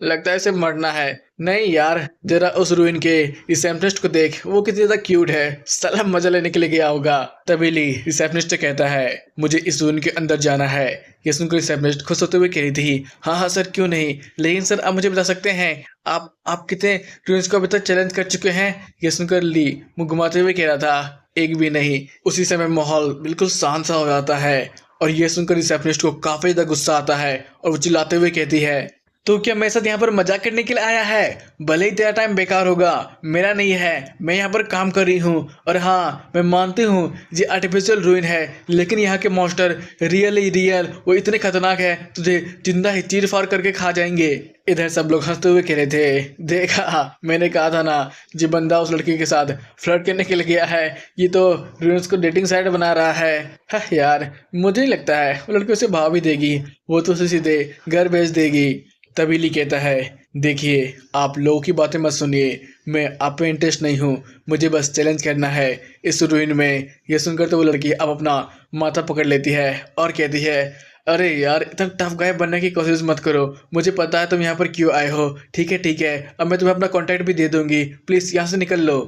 लगता है इसे मरना है। नहीं यार, जरा उस रूइन के रिसेप्शनिस्ट को देख, वो कितनी ज्यादा क्यूट है, साला मजा लेने के लिए गया होगा। तभी ली रिसेप्शनिस्ट कहता है, मुझे इस रूइन के अंदर जाना है। ये सुनकर रिसेप्शनिस्ट खुश होते हुए कह रही थी, हाँ हाँ सर, क्यों नहीं, लेकिन सर आप मुझे बता सकते हैं आप कितने रूइंस को अभी तक चैलेंज कर चुके हैं? ये सुनकर ली मुंह घुमाते हुए कह रहा था, एक भी नहीं। उसी समय माहौल बिल्कुल शांत सा हो जाता है और ये सुनकर रिसेप्शनिस्ट को काफी ज्यादा गुस्सा आता है और वो चिल्लाते हुए कहती है, तो क्या मेरे साथ यहाँ पर मजाक करने के लिए आया है? भले ही तेरा टाइम बेकार होगा, मेरा नहीं है। मैं यहाँ पर काम कर रही हूँ और हाँ, मैं मानती हूँ ये आर्टिफिशियल रूइन है, लेकिन यहाँ के मॉन्स्टर रियल वो इतने खतरनाक है, तुझे जिंदा ही चीर फाड़ करके खा जाएंगे। इधर सब लोग हंसते हुए कह रहे थे, देखा, मैंने कहा था ना, ये बंदा उस लड़की के साथ फ्लर्ट करने के लिए गया है। ये तो रूइंस को डेटिंग साइट बना रहा है। हाँ यार, मुझे नहीं लगता है वो लड़की उसे भाव भी देगी, वो तो उसे सीधे घर भेज देगी। तभी ली कहता है, देखिए आप लोगों की बातें मत सुनिए, मैं आप पे इंटरेस्ट नहीं हूँ, मुझे बस चैलेंज करना है इस रूइन में। ये सुनकर तो वो लड़की अब अपना माथा पकड़ लेती है और कहती है, अरे यार, इतना टफ गाय बनने की कोशिश मत करो, मुझे पता है तुम यहाँ पर क्यों आए हो। ठीक है, अब मैं तुम्हें अपना कॉन्टैक्ट भी दे दूंगी, प्लीज़ यहाँ से निकल लो।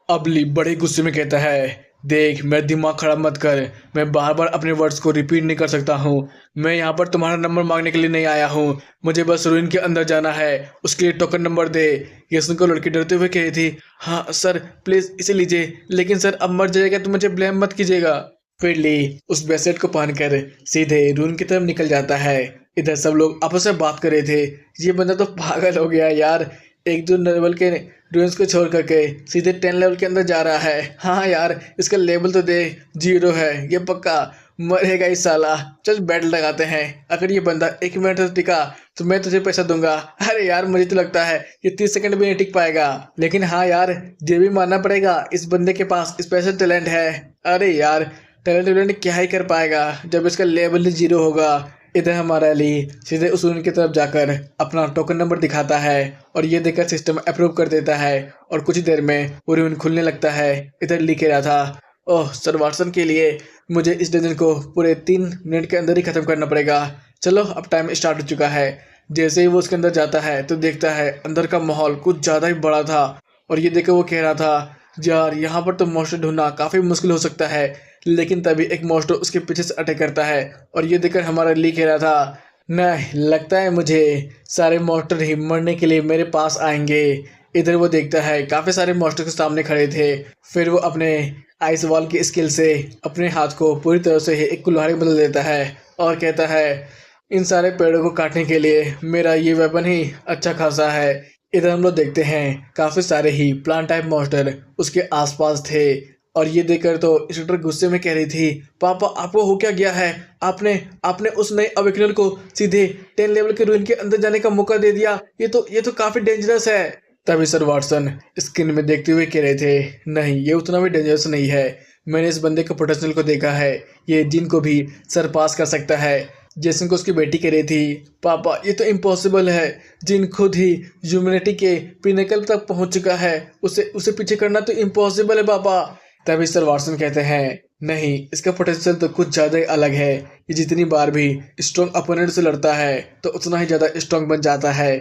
अब ली बड़े गुस्से में कहता है, देख, मेरा दिमाग खराब मत कर, मैं बार बार अपने वर्ड्स को रिपीट नहीं कर सकता हूँ। मैं यहाँ पर तुम्हारा नंबर मांगने के लिए नहीं आया हूँ, मुझे बस रूइन के अंदर जाना है, उसके लिए टोकन नंबर दे। ये सुनकर लड़की डरते हुए कह रही थी, हाँ सर प्लीज़ इसे लीजिए, लेकिन सर अब मर जाएगा तो मुझे ब्लेम मत कीजिएगा। फिर ली उस ब्रेसलेट को पहनकर सीधे रूइन की तरफ निकल जाता है। इधर सब लोग आपस में बात कर रहे थे, ये बंदा तो पागल हो गया यार, एक दो लेवल के रूइंस को छोड़ करके सीधे 10 लेवल के अंदर जा रहा है। हाँ यार, इसका लेवल तो दे, 0 है, ये पक्का मरेगा इस साला। चल बैट लगाते हैं, अगर ये बंदा 1 मिनट तक टिका तो मैं तुझे पैसा दूंगा। अरे यार, मुझे तो लगता है ये 30 सेकंड भी नहीं टिक पाएगा, लेकिन हाँ यार, ये भी मानना पड़ेगा, इस बंदे के पास स्पेशल टैलेंट है। अरे यार, टैलेंट क्या ही कर पाएगा जब इसका लेवल ही 0 होगा। इधर हमारा अली सीधे उस रूम की तरफ जाकर अपना टोकन नंबर दिखाता है और ये देखकर सिस्टम अप्रूव कर देता है और कुछ देर में वो रूम खुलने लगता है। इधर लिख रहा था, ओह सर वाटसन के लिए मुझे इस डजन को पूरे 3 मिनट के अंदर ही ख़त्म करना पड़ेगा। चलो अब टाइम स्टार्ट हो चुका है। जैसे ही वो उसके अंदर जाता है तो देखता है अंदर का माहौल कुछ ज़्यादा ही बड़ा था और ये देखकर वो कह रहा था, यार यहाँ पर तो मॉन्स्टर ढूंढना काफ़ी मुश्किल हो सकता है। लेकिन तभी एक मॉन्स्टर उसके पीछे से अटैक करता है और ये देखकर हमारा ली कह रहा था, नहीं लगता है मुझे सारे मॉन्स्टर ही मरने के लिए मेरे पास आएंगे। इधर वो देखता है काफ़ी सारे मॉन्स्टर के सामने खड़े थे। फिर वो अपने आइस वॉल की स्किल से अपने हाथ को पूरी तरह से ही एक कुल्हाड़ी बदल देता है और कहता है, इन सारे पेड़ों को काटने के लिए मेरा ये वेपन ही अच्छा खासा है। इधर हम लोग देखते हैं काफ़ी सारे ही प्लांट टाइप मॉन्स्टर उसके आसपास थे और ये देखकर तो इंस्ट्रक्टर गुस्से में कह रही थी, पापा आपको हो क्या गया है? आपने आपने उस नए अवेकनर को सीधे 10 लेवल के रूइन के अंदर जाने का मौका दे दिया, ये तो काफ़ी डेंजरस है। तभी सर वाटसन स्क्रीन में देखते हुए कह रहे थे, नहीं ये उतना भी डेंजरस नहीं है, मैंने इस बंदे के पोटेंशियल को देखा है, ये जिन को भी सरपास कर सकता है। जैसन को उसकी बेटी कह रही थी, पापा ये तो इम्पॉसिबल है, जिन खुद ही ह्यूमैनिटी के पिनेकल तक पहुंच चुका है, उसे पीछे करना तो इम्पॉसिबल है पापा। तभी सर वाटसन कहते हैं, नहीं इसका पोटेंशियल तो कुछ ज़्यादा ही अलग है, ये जितनी बार भी स्ट्रॉन्ग अपोनेंट से लड़ता है तो उतना ही ज़्यादा स्ट्रॉन्ग बन जाता है।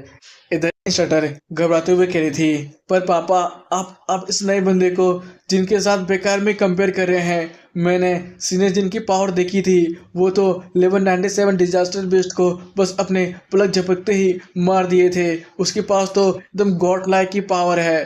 इधर इंस्ट्रक्टर घबराते हुए कह रही थी, पर पापा आप इस नए बंदे को जिनके साथ बेकार में कंपेयर कर रहे हैं, मैंने सीनियर जिनकी पावर देखी थी, वो तो लेवल 97 डिजास्टर बेस्ट को बस अपने पलक झपकते ही मार दिए थे, उसके पास तो एकदम गॉड लाइक की पावर है।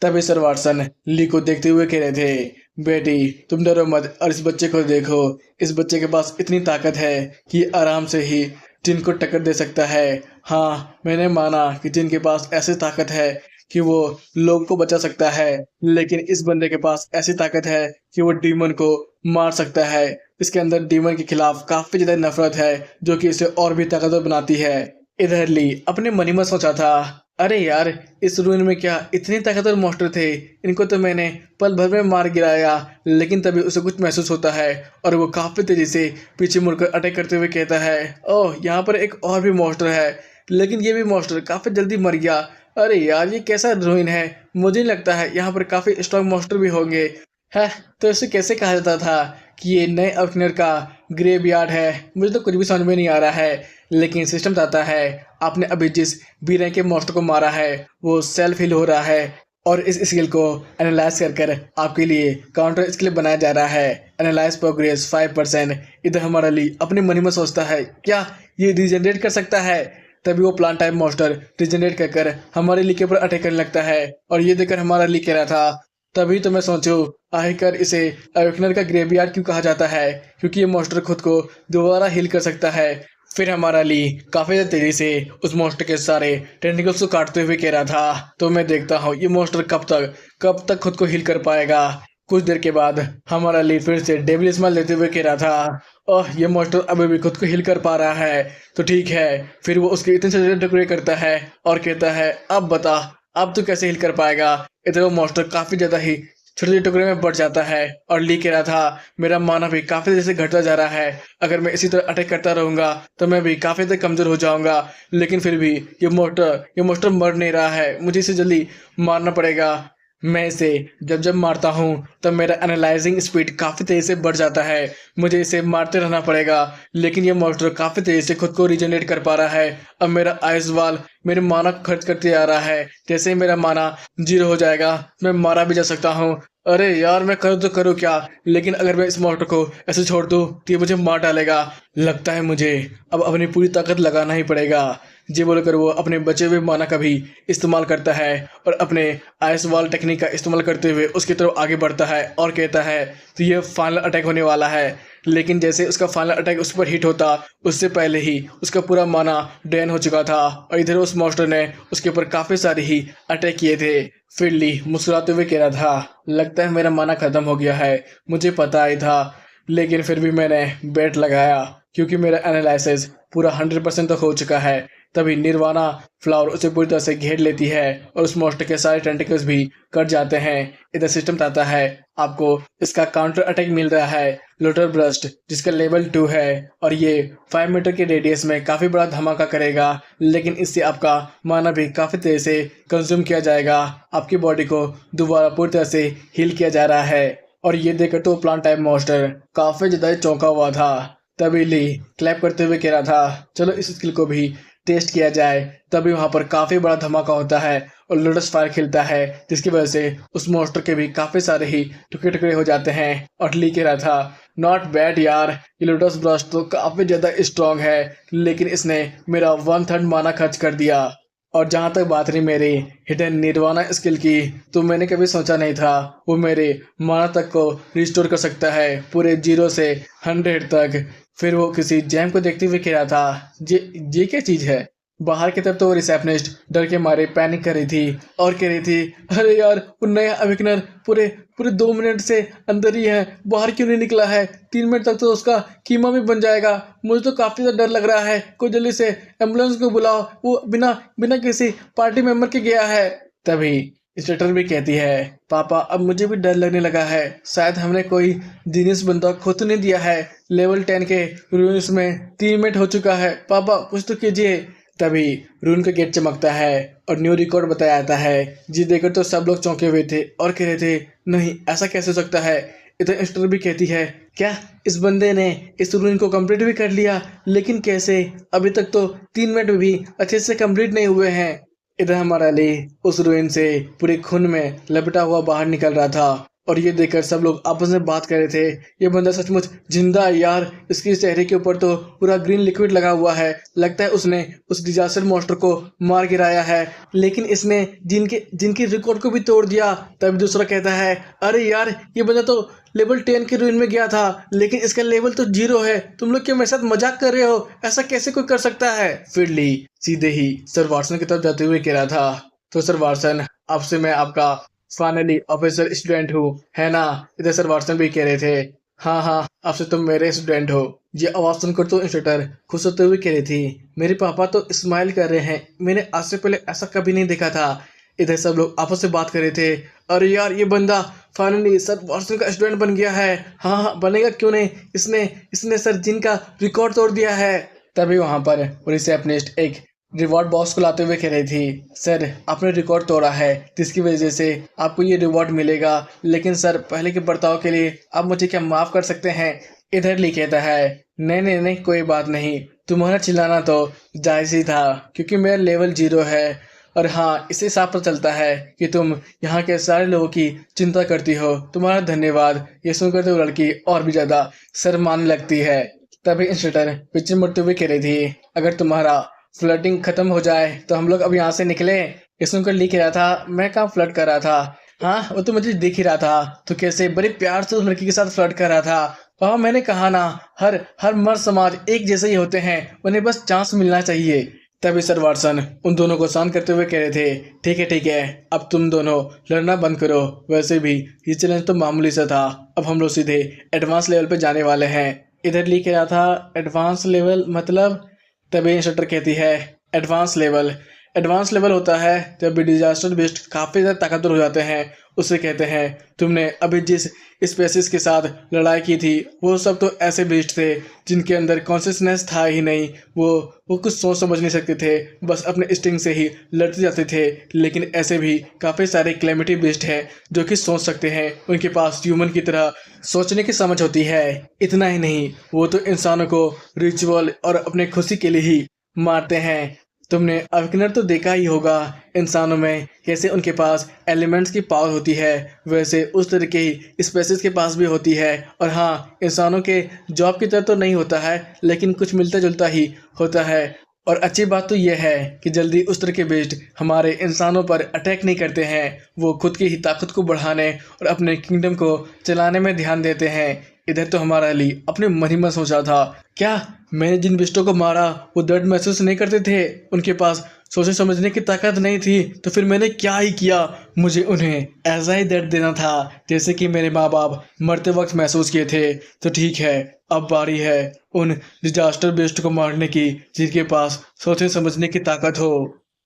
तभी सर वाटसन ली को देखते हुए कह रहे थे, बेटी तुम डरो मत और इस बच्चे को देखो, इस बच्चे के पास इतनी ताकत है कि आराम से ही जिन को टक्कर दे सकता है। हाँ मैंने माना कि जिन के पास ऐसी ताकत है कि वो लोगों को बचा सकता है, लेकिन इस बंदे के पास ऐसी ताकत है कि वो डीमन को मार सकता है। इसके अंदर डीमन के खिलाफ काफ़ी ज़्यादा नफरत है जो कि इसे और भी ताकतवर बनाती है। इधर ली अपने मन ही में सोचा था, अरे यार, इस रूइन में क्या इतने ताकतवर मॉन्स्टर थे, इनको तो मैंने पल भर में मार गिराया। लेकिन तभी उसे कुछ महसूस होता है और वो काफी तेजी से पीछे मुड़कर अटैक करते हुए कहता है, ओह यहाँ पर एक और भी मॉन्स्टर है, लेकिन ये भी मॉन्स्टर काफी जल्दी मर गया। अरे यार, ये कैसा रूइन है, मुझे नहीं लगता है यहाँ पर काफी स्ट्रॉन्ग मॉन्स्टर भी होंगे। है तो इसे कैसे कहा जाता था कि ये नए अवकनर का ग्रेवयार्ड है, मुझे तो कुछ भी समझ में नहीं आ रहा है। लेकिन सिस्टम बताता है आपने अभी जिस बी रैंक के मॉन्स्टर को मारा है वो सेल्फ हील हो रहा है और इस स्किल को एनालाइज कर कर आपके लिए काउंटर स्किल बनाया जा रहा है। Analyse progress 5%। इधर हमारा ली अपने मन में सोचता है, क्या ये रीजनरेट कर सकता है? तभी वो प्लांट टाइप मॉन्स्टर रीजनरेट कर कर हमारे ली के ऊपर अटैक करने लगता है और ये देखकर हमारा ली कह रहा था, तभी तो मैं सोचूं आखिरकार इसे अवेकनर का ग्रेवयार्ड क्यों कहा जाता है, क्योंकि ये मॉन्स्टर खुद को दोबारा हील कर सकता है। फिर हमारा ली काफी ज्यादा तेजी से उस मॉन्स्टर के सारे टेंटिकल्स को काटते हुए कह रहा था, तो मैं देखता हूँ ये मॉन्स्टर कब तक खुद को हील कर पाएगा। कुछ देर के बाद हमारा ली फिर से डेविल स्माइल लेते हुए कह रहा था, ओह ये मॉन्स्टर अभी भी खुद को हील कर पा रहा है, तो ठीक है। फिर वो उसके इतने सारे टुकड़े करता है और कहता है, अब बता, अब तो कैसे हील कर पाएगा? इधर वो मॉन्स्टर काफी ज्यादा ही छोटे छोटे टुकड़े में बढ़ जाता है और ली कह रहा था, मेरा माना भी काफी देर से घटता जा रहा है, अगर मैं इसी तरह अटैक करता रहूंगा तो मैं भी काफी देर कमजोर हो जाऊंगा। लेकिन फिर भी ये मॉन्स्टर मर नहीं रहा है, मुझे इसे जल्दी मारना पड़ेगा। मैं इसे जब जब मारता हूँ तब मेरा एनालाइजिंग स्पीड काफ़ी तेज़ी से बढ़ जाता है, मुझे इसे मारते रहना पड़ेगा। लेकिन ये मॉन्स्टर काफ़ी तेज़ी से खुद को रिजनरेट कर पा रहा है। अब मेरा आइस वाल मेरे माना खर्च करते आ रहा है, जैसे ही मेरा माना 0 हो जाएगा मैं मारा भी जा सकता हूँ। अरे यार, मैं करूँ तो करूँ क्या? लेकिन अगर मैं इस मॉन्स्टर को ऐसे छोड़ दूँ तो ये मुझे मार डालेगा। लगता है मुझे अब अपनी पूरी ताकत लगाना ही पड़ेगा। जी बोलकर वो अपने बचे हुए माना का भी इस्तेमाल करता है और अपने आइस वॉल टेक्निक का इस्तेमाल करते हुए उसकी तरफ आगे बढ़ता है और कहता है, तो ये फाइनल अटैक होने वाला है। लेकिन जैसे उसका फाइनल अटैक उस पर हिट होता उससे पहले ही उसका पूरा माना ड्रेन हो चुका था और इधर उस मॉन्स्टर ने उसके ऊपर काफ़ी सारे ही अटैक किए थे। फिर ली मुस्कुराते हुए कह रहा था, लगता है मेरा माना खत्म हो गया है, मुझे पता ही था, लेकिन फिर भी मैंने बेट लगाया क्योंकि मेरा एनालिसिस पूरा 100% तक हो चुका है। तभी निर्वाणा फ्लावर उसे पूरी तरह से घेर लेती है और उस मॉन्स्टर के सारे टेंटिकल्स भी कट जाते हैं। इधर सिस्टम बताता है आपको इसका काउंटर अटैक मिल रहा है लोटर ब्रस्ट, जिसका लेवल 2 है और ये 5 मीटर के रेडियस में काफ़ी बड़ा धमाका करेगा। लेकिन इससे आपका माना भी काफ़ी तेज़ी से कंज्यूम किया जाएगा, आपकी बॉडी को दोबारा पूरी तरह से हील किया जा रहा है। और ये देखकर तो प्लांट टाइप मॉन्स्टर काफ़ी ज़्यादा चौंका हुआ था। तभी ली क्लैप करते हुए कह रहा था, चलो इस स्किल को भी टेस्ट किया जाए। तभी वहां पर काफी बड़ा धमाका होता है और लोटस फायर खिलता है, जिसकी वजह से उस मॉन्स्टर के भी काफी सारे ही टुकड़े टुकड़े हो जाते हैं। और ली कह रहा था, नॉट बैड यार, ये लोटस ब्रस्ट तो काफी ज्यादा स्ट्रांग है, लेकिन इसने मेरा 1/3 माना खर्च कर दिया। और जहाँ तक बात रही मेरी हिडन निर्वाणा स्किल की, तो मैंने कभी सोचा नहीं था वो मेरे माना तक को रिस्टोर कर सकता है, पूरे 0 से 100 तक। फिर वो किसी जैम को देखते हुए कह रहा था, ये क्या चीज़ है? बाहर की तरफ तो वो रिसेप्शनिस्ट डर के मारे पैनिक कर रही थी और कह रही थी, अरे यार, वो नया अवेकनर पूरे पूरे 2 मिनट से अंदर ही है, बाहर क्यों नहीं निकला है? 3 मिनट तक तो उसका कीमा भी बन जाएगा, मुझे तो काफ़ी ज़्यादा डर लग रहा है, कोई जल्दी से एम्बुलेंस को बुलाओ, वो बिना बिना किसी पार्टी मेंबर के गया है। तभी इंस्ट्रक्टर भी कहती है, पापा अब मुझे भी डर लगने लगा है, शायद हमने कोई जीनियस बंदा खो तो नहीं दिया है। लेवल 10 के रूम्स में 3 मिनट हो चुका है, पापा कुछ तो कीजिए। तभी रूम का गेट चमकता है और न्यू रिकॉर्ड बताया जाता है, जी देखकर तो सब लोग चौंके हुए थे और कह रहे थे, नहीं ऐसा कैसे हो सकता है। इधर इंस्ट्रक्टर भी कहती है, क्या इस बंदे ने इस रूम को कंप्लीट भी कर लिया? लेकिन कैसे? अभी तक तो 3 मिनट भी अच्छे से कंप्लीट नहीं हुए हैं। इधर हमारा ली उस रूइन से पूरे खून में लपेटा हुआ बाहर निकल रहा था और ये देखकर सब लोग आपस में बात कर रहे थे, ये बंदा सचमुच जिंदा है यार, इसके चेहरे के ऊपर तो पूरा ग्रीन लिक्विड लगा हुआ है, लगता है उसने उस डिजास्टर मॉन्स्टर को मार गिराया है, लेकिन इसने जिनके रिकॉर्ड को भी तोड़ दिया। तब दूसरा कहता है, अरे यार, ये बंदा तो लेवल 10 के रूइन में गया था, लेकिन इसका लेवल तो 0 है, तुम लोग क्यों मेरे साथ मजाक कर रहे हो? ऐसा कैसे कोई कर सकता है? फिर ली सीधे ही सर वाटसन की तरफ जाते हुए कह रहा था, तो सर वाटसन, आपसे मैं आपका फाइनली ऑफिसर स्टूडेंट हूँ, है ना? इधर सर वाटसन भी कह रहे थे, हाँ हाँ, अब से तुम मेरे स्टूडेंट हो। ये आवाज़ सुनकर तो इंस्ट्रक्टर खुश होते हुए कह रही थी, मेरे पापा तो स्माइल कर रहे हैं, मैंने आज से पहले ऐसा कभी नहीं देखा था। इधर सब लोग आपस में बात कर रहे थे, अरे यार ये बंदा फाइनली सर वाटसन का स्टूडेंट बन गया है। हाँ हाँ बनेगा क्यों नहीं, इसने इसने सर जिन का रिकॉर्ड तोड़ दिया है। तभी वहां पर रिसेप्शनिस्ट एक रिवॉर्ड बॉक्स को लाते हुए कह रही थी, सर आपने रिकॉर्ड तोड़ा है जिसकी वजह से आपको ये रिवॉर्ड मिलेगा, लेकिन सर पहले के बर्ताव के लिए आप मुझे क्या माफ़ कर सकते हैं। इधर ली कहता है, नहीं नहीं नहीं कोई बात नहीं, तुम्हारा चिल्लाना तो जायज़ ही था क्योंकि मेरा लेवल 0 है। और हाँ, इससे साफ पता चलता है कि तुम यहाँ के सारे लोगों की चिंता करती हो, तुम्हारा धन्यवाद। ये सुनकर तो लड़की और भी ज़्यादा शर्माने लगती है। तभी इंस्ट्रक्टर पीछे मुड़ते हुए कह रही थी, अगर तुम्हारा फ्लर्टिंग खत्म हो जाए तो हम लोग अब यहाँ से निकले। ये सुनकर लिख रहा था, मैं कहाँ फ्लर्ट कर रहा था, हाँ वो तो मुझे दिख ही रहा था, तो कैसे बड़े प्यार से उस लड़की के साथ फ्लर्ट कर रहा था। पापा मैंने कहा ना, हर हर मर्द समाज एक जैसे ही होते हैं, उन्हें बस चांस मिलना चाहिए। तभी सर वाटसन उन दोनों को शांत करते हुए कह रहे थे, ठीक है अब तुम दोनों लड़ना बंद करो, वैसे भी ये चैलेंज तो मामूली सा था, अब हम लोग सीधे एडवांस लेवल पे जाने वाले हैं। इधर लिख रहा था, एडवांस लेवल मतलब। तभी इंस्ट्रक्टर कहती है, एडवांस लेवल एडवांस लेवल होता है जब भी डिजास्टर बेस्ड काफ़ी ज़्यादा ताकतवर हो जाते हैं, उसे कहते हैं। तुमने अभी जिस स्पेसिस के साथ लड़ाई की थी वो सब तो ऐसे बेस्ट थे जिनके अंदर कॉन्शियसनेस था ही नहीं, वो कुछ सोच समझ नहीं सकते थे, बस अपने स्टिंग से ही लड़ते जाते थे। लेकिन ऐसे भी काफ़ी सारे क्लेमिटी बेस्ड हैं जो कि सोच सकते हैं, उनके पास ह्यूमन की तरह सोचने की समझ होती है। इतना ही नहीं, वो तो इंसानों को रिचुअल और अपने खुशी के लिए ही मारते हैं। तुमने अवेकनर तो देखा ही होगा, इंसानों में कैसे उनके पास एलिमेंट्स की पावर होती है, वैसे उस तरह के ही स्पेसिस के पास भी होती है। और हाँ, इंसानों के जॉब की तरह तो नहीं होता है, लेकिन कुछ मिलता जुलता ही होता है। और अच्छी बात तो यह है कि जल्दी उस तरह के बेस्ट हमारे इंसानों पर अटैक नहीं करते हैं, वो खुद की ही ताकत को बढ़ाने और अपने किंगडम को चलाने में ध्यान देते हैं। इधर तो हमारा अली अपने मन ही में सोचा था, क्या मैंने जिन बिस्टों को मारा वो दर्द महसूस नहीं करते थे, उनके पास सोचने समझने की ताकत नहीं थी, तो फिर मैंने क्या ही किया, मुझे उन्हें ऐसा ही दर्द देना था जैसे कि मेरे माँ बाप मरते वक्त महसूस किए थे। तो ठीक है, अब बारी है उन डिजास्टर बेस्ट को मारने की जिनके पास सोचने समझने की ताकत हो।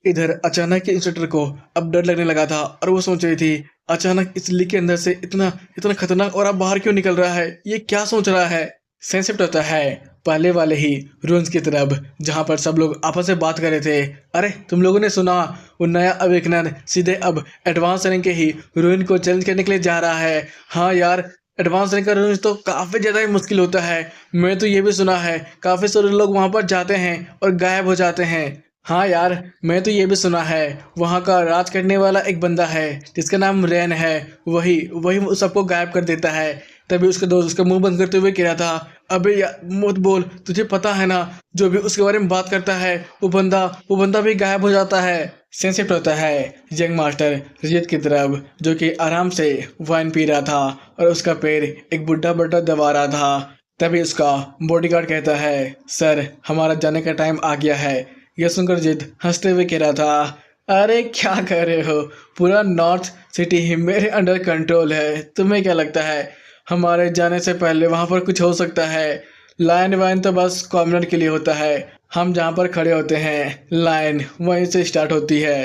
इधर अचानक इंस्ट्रक्टर को अब डर लगने लगा था और वो सोच रही थी, अचानक इस ली के अंदर से इतना इतना खतरनाक और अब बाहर क्यों निकल रहा है, ये क्या सोच रहा है। सेंसिप्ट होता है पहले वाले ही रूम्स की तरफ जहाँ पर सब लोग आपस में बात कर रहे थे, अरे तुम लोगों ने सुना, वो नया अवेकनर सीधे अब एडवांस रैंक के ही रूइन को चैलेंज करने के लिए जा रहा है। हाँ यार, एडवांस रैंक का रूइन तो काफ़ी ज़्यादा ही मुश्किल होता है, मैं तो ये भी सुना है काफ़ी सारे लोग वहाँ पर जाते हैं और गायब हो जाते हैं। हाँ यार, मैं तो ये भी सुना है वहाँ का राज करने वाला एक बंदा है जिसका नाम रैन है, वही वही सबको गायब कर देता है। तभी उसका दोस्त उसका मुंह बंद करते हुए कह रहा था, अबे यार मत बोल, तुझे पता है ना जो भी उसके बारे में बात करता है वो बंदा भी गायब हो जाता है। सेंसिटिव होता है यंग मास्टर रजित की तरफ जो कि आराम से वाइन पी रहा था और उसका पैर एक बुढ़ा बट्टा दबा रहा था। तभी उसका बॉडीगार्ड कहता है, सर हमारा जाने का टाइम आ गया है। यह सुनकर रजित हंसते हुए कह रहा था, अरे क्या कर रहे हो, पूरा नॉर्थ सिटी ही मेरे अंडर कंट्रोल है, तुम्हें क्या लगता है हमारे जाने से पहले वहाँ पर कुछ हो सकता है। लाइन वाइन तो बस कॉमनर के लिए होता है, हम जहाँ पर खड़े होते हैं लाइन वहीं से स्टार्ट होती है।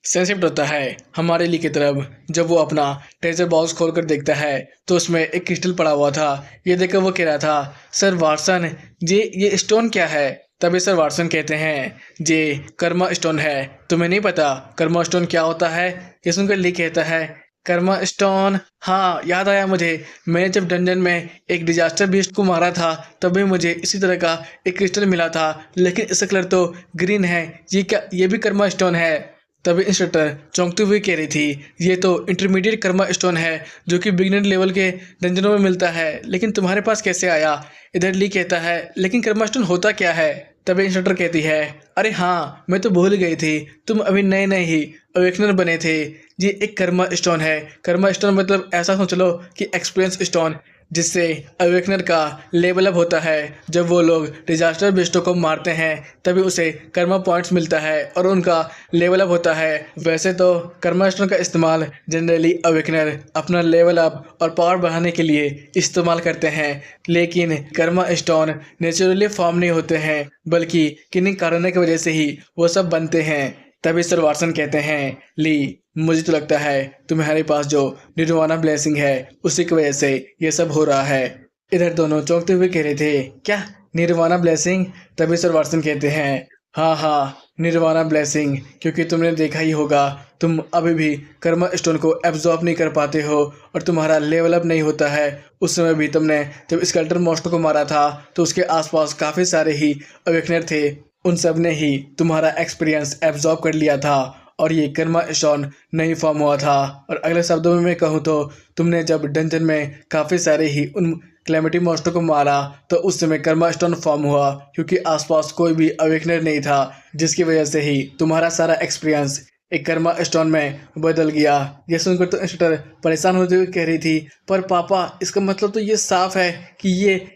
सेंसिटिव होता है हमारे लिए की तरफ जब वो अपना ट्रेजर बॉक्स खोलकर देखता है तो उसमें एक क्रिस्टल पड़ा हुआ था। ये देखकर वो कह रहा था, सर वाटसन ये स्टोन क्या है। तभी सर वाटसन कहते हैं, ये कर्मा स्टोन है, तुम्हें नहीं पता कर्मा स्टोन क्या होता है। ये सुनकर ली कहता है, कर्मा स्टोन, हाँ याद आया मुझे, मैंने जब डंजन में एक डिजास्टर बीस्ट को मारा था तभी मुझे इसी तरह का एक क्रिस्टल मिला था, लेकिन इसका कलर तो ग्रीन है, ये क्या, ये भी कर्मा स्टोन है। तभी इंस्ट्रक्टर चौंकते हुए कह रही थी, ये तो इंटरमीडिएट कर्मा स्टोन है जो कि बिगिनर लेवल के डंजनों में मिलता है, लेकिन तुम्हारे पास कैसे आया। इधर ली कहता है, लेकिन कर्मा स्टोन होता क्या है। तभी इंस्ट्रक्टर कहती है, अरे हाँ मैं तो भूल गई थी, तुम अभी नए नए ही अवेकनर बने थे, ये एक कर्मा स्टोन है। कर्मा स्टोन मतलब ऐसा सोच लो कि एक्सपीरियंस स्टोन, जिससे अवेकनर का लेवल अप होता है। जब वो लोग डिजास्टर बिस्टो को मारते हैं तभी उसे कर्मा पॉइंट्स मिलता है और उनका लेवल अप होता है। वैसे तो कर्मा स्टोन का इस्तेमाल जनरली अवेकनर अपना लेवल अप और पावर बढ़ाने के लिए इस्तेमाल करते हैं, लेकिन कर्मा स्टोन नेचुरली फॉर्म नहीं होते हैं, बल्कि किन्हीं कारणों की वजह से ही वो सब बनते हैं। तभी सर वाटसन कहते हैं, ली मुझे तो लगता है तुम्हारे पास जो निर्वाणा ब्लेसिंग है उसी की वजह से ये सब हो रहा है। इधर दोनों चौंकते हुए कह रहे थे, क्या निर्वाणा ब्लेसिंग? तभी सर वाटसन कहते हैं, हाँ हाँ निर्वाणा ब्लेसिंग, क्योंकि तुमने देखा ही होगा तुम अभी भी कर्मा स्टोन को एब्जॉर्ब नहीं कर पाते हो और तुम्हारा लेवल अप नहीं होता है। उस समय भी तुमने जब स्केलेटन मॉन्स्टर को मारा था तो उसके आसपास काफ़ी सारे ही अवेकनर थे, उन सब ने ही तुम्हारा एक्सपीरियंस एब्जॉर्ब कर लिया था और ये कर्मा स्टोन नहीं फॉर्म हुआ था। और अगले शब्दों में मैं कहूँ तो तुमने जब डंजन में काफ़ी सारे ही उन क्लैमिटी मॉन्स्टर को मारा तो उस समय कर्मा स्टोन फॉर्म हुआ, क्योंकि आसपास कोई भी अवेकनर नहीं था, जिसकी वजह से ही तुम्हारा सारा एक्सपीरियंस एक कर्मा स्टोन में बदल गया। ये सुनकर तो इंस्ट्रक्टर परेशान होते हुए कह रही थी, पर पापा इसका मतलब तो ये साफ है कि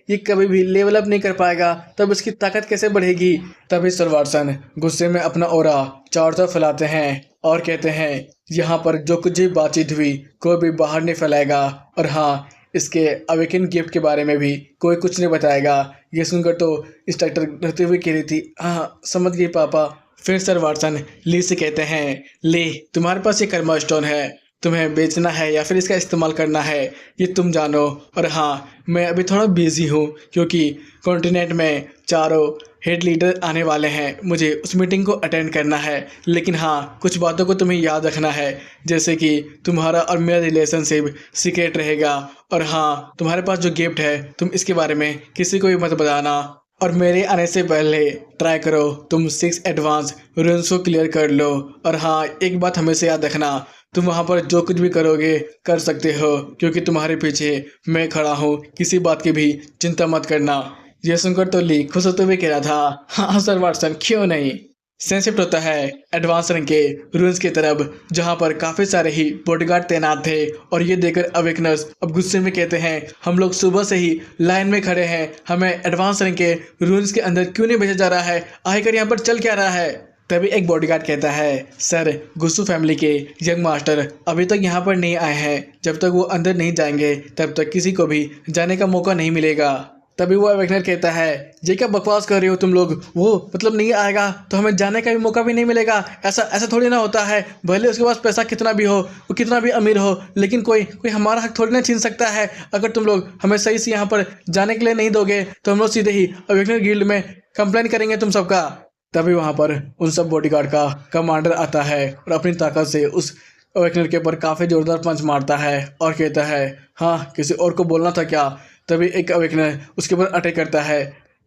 ये कभी भी लेवल अप नहीं कर पाएगा, तब इसकी ताकत कैसे बढ़ेगी? तभी सर वाटसन गुस्से में अपना ऑरा चारों तरफ फैलाते हैं और कहते हैं, यहाँ पर जो कुछ भी बातचीत हुई कोई भी बाहर नहीं फैलाएगा, और हाँ इसके अवेकन गिफ्ट के बारे में भी कोई कुछ नहीं बताएगा। ये सुनकर तो इंस्ट्रक्टर डरते हुए कह रही थी, हाँ समझ गई पापा। फिर सर वाटसन ली से कहते हैं, ली तुम्हारे पास ये कर्मा स्टोन है, तुम्हें बेचना है या फिर इसका इस्तेमाल करना है ये तुम जानो। और हाँ मैं अभी थोड़ा बिजी हूँ क्योंकि कॉन्टिनेंट में चारों हेड लीडर आने वाले हैं, मुझे उस मीटिंग को अटेंड करना है। लेकिन हाँ कुछ बातों को तुम्हें याद रखना है, जैसे कि तुम्हारा और मेरा रिलेशनशिप सीक्रेट रहेगा, और हाँ तुम्हारे पास जो गिफ्ट है तुम इसके बारे में किसी को भी मत बताना, और मेरे आने से पहले ट्राई करो तुम 6 एडवांस रून्स को क्लियर कर लो। और हाँ एक बात हमेशा याद रखना, तुम वहाँ पर जो कुछ भी करोगे कर सकते हो, क्योंकि तुम्हारे पीछे मैं खड़ा हूँ, किसी बात की भी चिंता मत करना। यह सुनकर तो ली खुश होते हुए कह रहा था, हाँ सर वाटसन क्यों नहीं। सेंसिप्ट होता है एडवांस रैंक के रून्स की तरफ, जहां पर काफ़ी सारे ही बॉडीगार्ड तैनात थे, और ये देखकर अवेकनर्स अब गुस्से में कहते हैं, हम लोग सुबह से ही लाइन में खड़े हैं, हमें एडवांस रैंक के रून्स के अंदर क्यों नहीं भेजा जा रहा है, आखिर यहाँ पर चल क्या रहा है? तभी एक बॉडीगार्ड कहता है, सर गुस्सू फैमिली के यंग मास्टर अभी तक यहाँ पर नहीं आए हैं, जब तक वो अंदर नहीं जाएंगे तब तक किसी को भी जाने का मौका नहीं मिलेगा। तभी वो अवेकनर कहता है, ये क्या बकवास कर रहे हो तुम लोग, वो मतलब नहीं आएगा तो हमें जाने का भी मौका भी नहीं मिलेगा, ऐसा ऐसा थोड़ी ना होता है, भले उसके पास पैसा कितना भी हो, वो कितना भी अमीर हो, लेकिन कोई कोई हमारा हक थोड़ी ना छीन सकता है। अगर तुम लोग हमें सही से यहाँ पर जाने के लिए नहीं दोगे तो हम लोग सीधे ही अवेकनर गिल्ड में कंप्लेन करेंगे तुम सबका। तभी वहाँ पर उन सब बॉडीगार्ड का कमांडर आता है और अपनी ताकत से उस अवेकनर के ऊपर काफ़ी जोरदार पंच मारता है और कहता है, हाँ किसी और को बोलना था क्या? तभी एक अवेकनर उसके ऊपर अटैक करता है,